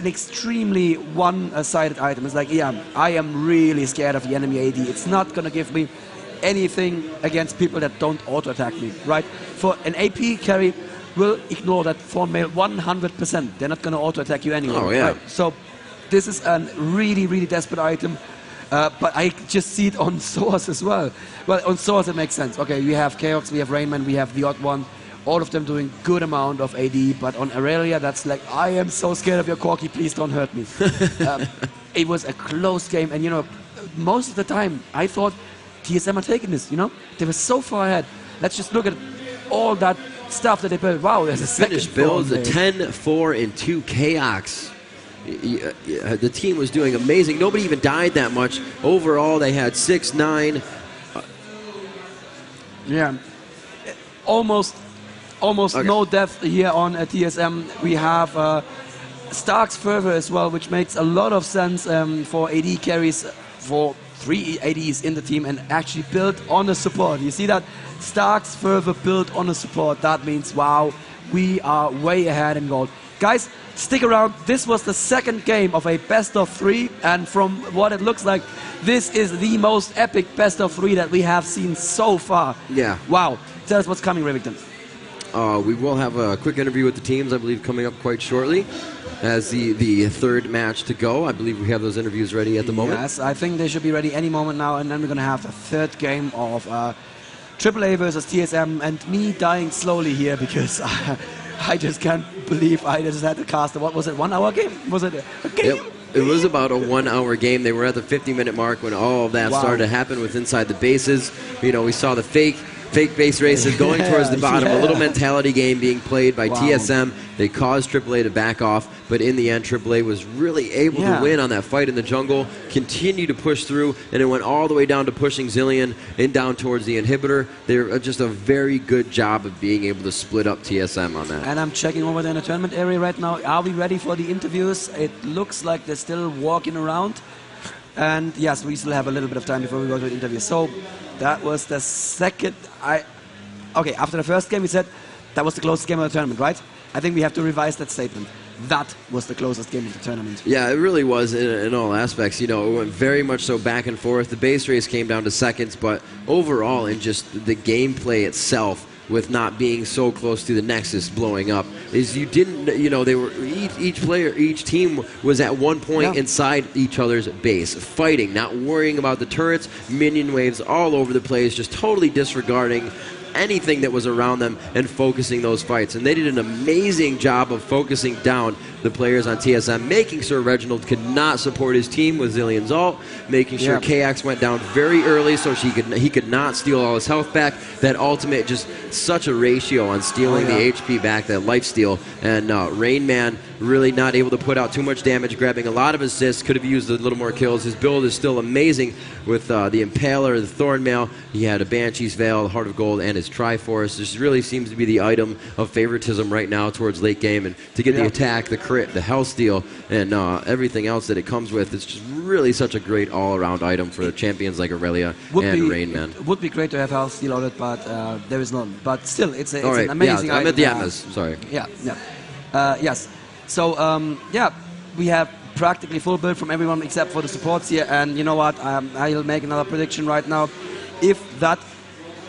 extremely one-sided item. It's like, yeah, I am really scared of the enemy AD. It's not going to give me anything against people that don't auto-attack me, right? For an AP carry, will ignore that Thornmail 100%. They're not going to auto-attack you anyway. Oh, yeah. Right? So this is a really, really desperate item, but I just see it on Source as well. Well, on Source it makes sense. Okay, we have Chaos, we have Rainman, we have the Odd One, all of them doing good amount of AD, but on Aurelia, that's like, I am so scared of your Corky, please don't hurt me. It was a close game, and you know, most of the time, I thought TSM are taking this, you know? They were so far ahead. Let's just look at all that stuff that they built. Wow, there's a finished builds, a 10, 4, and 2 Chaos. The team was doing amazing. Nobody even died that much. Overall, they had 6, 9. Yeah. Almost no death here on TSM. We have Stark's Fervor as well, which makes a lot of sense for AD carries, for 3 ADs in the team, and actually built on a support. You see that? Stark's Fervor built on a support. That means, wow, we are way ahead in gold. Guys, stick around. This was the second game of a best of 3, and from what it looks like, this is the most epic best of 3 that we have seen so far. Yeah. Wow. Tell us what's coming, Rivington. We will have a quick interview with the teams, I believe, coming up quite shortly as the third match to go. I believe we have those interviews ready at the moment. Yes, I think they should be ready any moment now, and then we're going to have the third game of aAa versus TSM, and me dying slowly here because I just can't believe I just had to cast what was it, 1 hour game? Was it a game? It was about a 1 hour game. They were at the 50-minute mark when all of that started to happen with inside the bases. You know, we saw the fake base races going towards the bottom. A little mentality game being played by TSM. They caused aAA to back off, but in the end, aAA was really able to win on that fight in the jungle, continue to push through, and it went all the way down to pushing Zilean and down towards the inhibitor. They're just a very good job of being able to split up TSM on that. And I'm checking over there in the tournament area right now. Are we ready for the interviews? It looks like they're still walking around. And yes, we still have a little bit of time before we go to the interview. So that was the second. Okay, after the first game, we said that was the closest game of the tournament, right? I think we have to revise that statement. That was the closest game of the tournament. Yeah, it really was in all aspects. You know, it went very much so back and forth. The base race came down to seconds, but overall, in just the gameplay itself, with not being so close to the Nexus blowing up, is you didn't, you know, they were, each team was at one point inside each other's base, fighting, not worrying about the turrets, minion waves all over the place, just totally disregarding anything that was around them and focusing those fights. And they did an amazing job of focusing down the players on TSM, making sure Reginald could not support his team with Zilean's ult, making sure KX went down very early so he could not steal all his health back. That ultimate, just such a ratio on stealing the HP back, that life steal. And Rainman really not able to put out too much damage, grabbing a lot of assists, could have used a little more kills. His build is still amazing with the Impaler, the Thornmail. He had a Banshee's Veil, the Heart of Gold, and his Triforce. This really seems to be the item of favoritism right now towards late game. And to get the attack, the crit, the health steal, and everything else that it comes with, it's just really such a great all-around item for champions like Aurelia and Rainman. It would be great to have health steal on it, but there is none. But still, it's an amazing item. I'm at the Atmos, sorry. Yes. So, we have practically full build from everyone except for the supports here. And you know what? I'll make another prediction right now. If that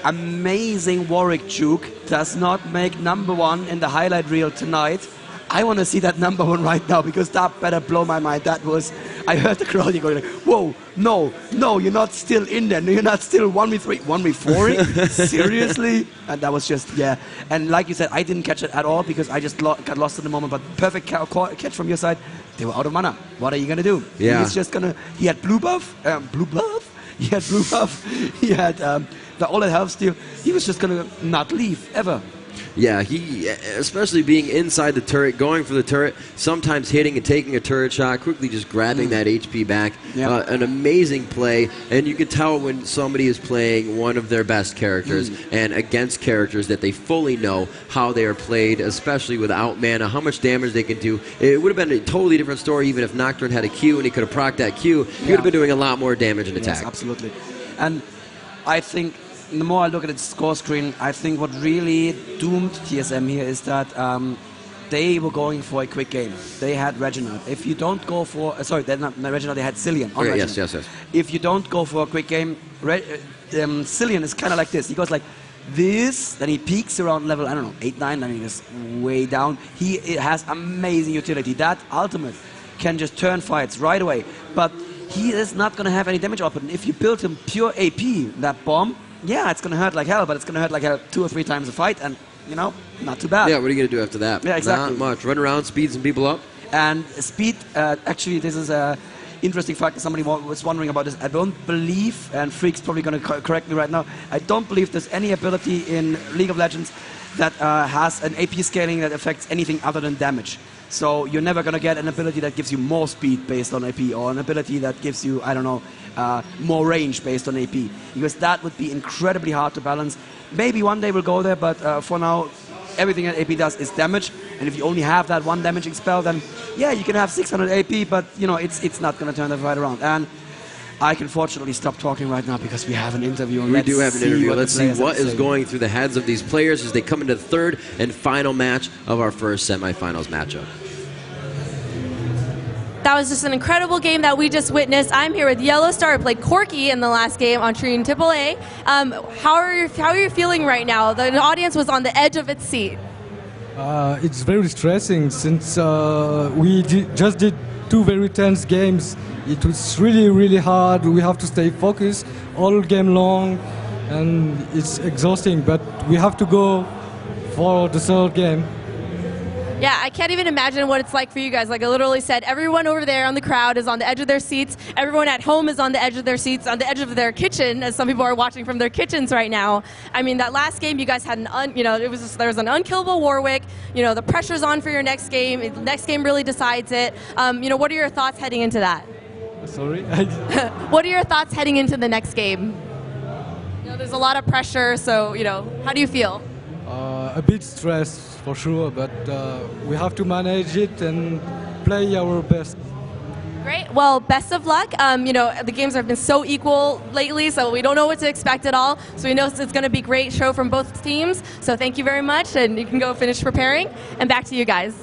amazing Warwick juke does not make #1 in the highlight reel tonight, I want to see that number 1 right now, because that better blow my mind. That was, I heard the crowd going like, whoa, no, you're not still in there. No, you're not still 1v3, 1v4? Seriously? And that was just, yeah. And like you said, I didn't catch it at all because I just got lost in the moment. But perfect catch from your side. They were out of mana. What are you going to do? Yeah. He's just going to, he had blue buff? He had blue buff. He had the all that health steal. He was just going to not leave, ever. Yeah, he, especially being inside the turret, going for the turret, sometimes hitting and taking a turret shot, quickly just grabbing that HP back. Yeah. An amazing play, and you can tell when somebody is playing one of their best characters and against characters that they fully know how they are played, especially without mana, how much damage they can do. It would have been a totally different story even if Nocturne had a Q and he could have procced that Q. He would have been doing a lot more damage and attack. Yes, absolutely. And I think the more I look at its score screen, I think what really doomed TSM here is that they were going for a quick game. They had Reginald. If you don't go for... sorry, they're not Reginald, they had Cillian on Reginald. Yes. If you don't go for a quick game, Cillian is kind of like this. He goes like this, then he peaks around level, I don't know, 8, 9, then he goes way down. It has amazing utility. That ultimate can just turn fights right away. But he is not going to have any damage output. And if you build him pure AP, that bomb, yeah, it's going to hurt like hell, but it's going to hurt like hell 2 or 3 times a fight, and, you know, not too bad. Yeah, what are you going to do after that? Yeah, exactly. Not much. Run around, speed some people up. And speed, actually, this is a interesting fact. Somebody was wondering about this. I don't believe, and Freak's probably going to correct me right now, I don't believe there's any ability in League of Legends that has an AP scaling that affects anything other than damage. So you're never going to get an ability that gives you more speed based on AP, or an ability that gives you, I don't know, more range based on AP, because that would be incredibly hard to balance. Maybe one day we'll go there, but for now, everything that AP does is damage, and if you only have that one damaging spell, then yeah, you can have 600 AP, but you know, it's not going to turn the fight around. And I can fortunately stop talking right now because we have an interview. And we do have an interview. Let's see what is say. going through the heads of these players as they come into the third and final match of our first semifinals matchup. That was just an incredible game that we just witnessed. I'm here with Yellow Star, who played Corky in the last game on Trine AAA. How are you feeling right now? The audience was on the edge of its seat. It's very stressing since we just did 2 very tense games. It was really hard. We have to stay focused all game long, and it's exhausting, but we have to go for the third game. Yeah, I can't even imagine what it's like for you guys. Like I literally said, everyone over there on the crowd is on the edge of their seats. Everyone at home is on the edge of their seats, on the edge of their kitchen, as some people are watching from their kitchens right now. I mean, that last game, you guys had there was an unkillable Warwick. You know, the pressure's on for your next game. The next game really decides it. What are your thoughts heading into that? Sorry? What are your thoughts heading into the next game? You know, there's a lot of pressure, so, how do you feel? A bit stressed for sure, but we have to manage it and play our best. Great. Well, best of luck. The games have been so equal lately, so we don't know what to expect at all. So we know it's going to be a great show from both teams. So thank you very much, and you can go finish preparing. And back to you guys.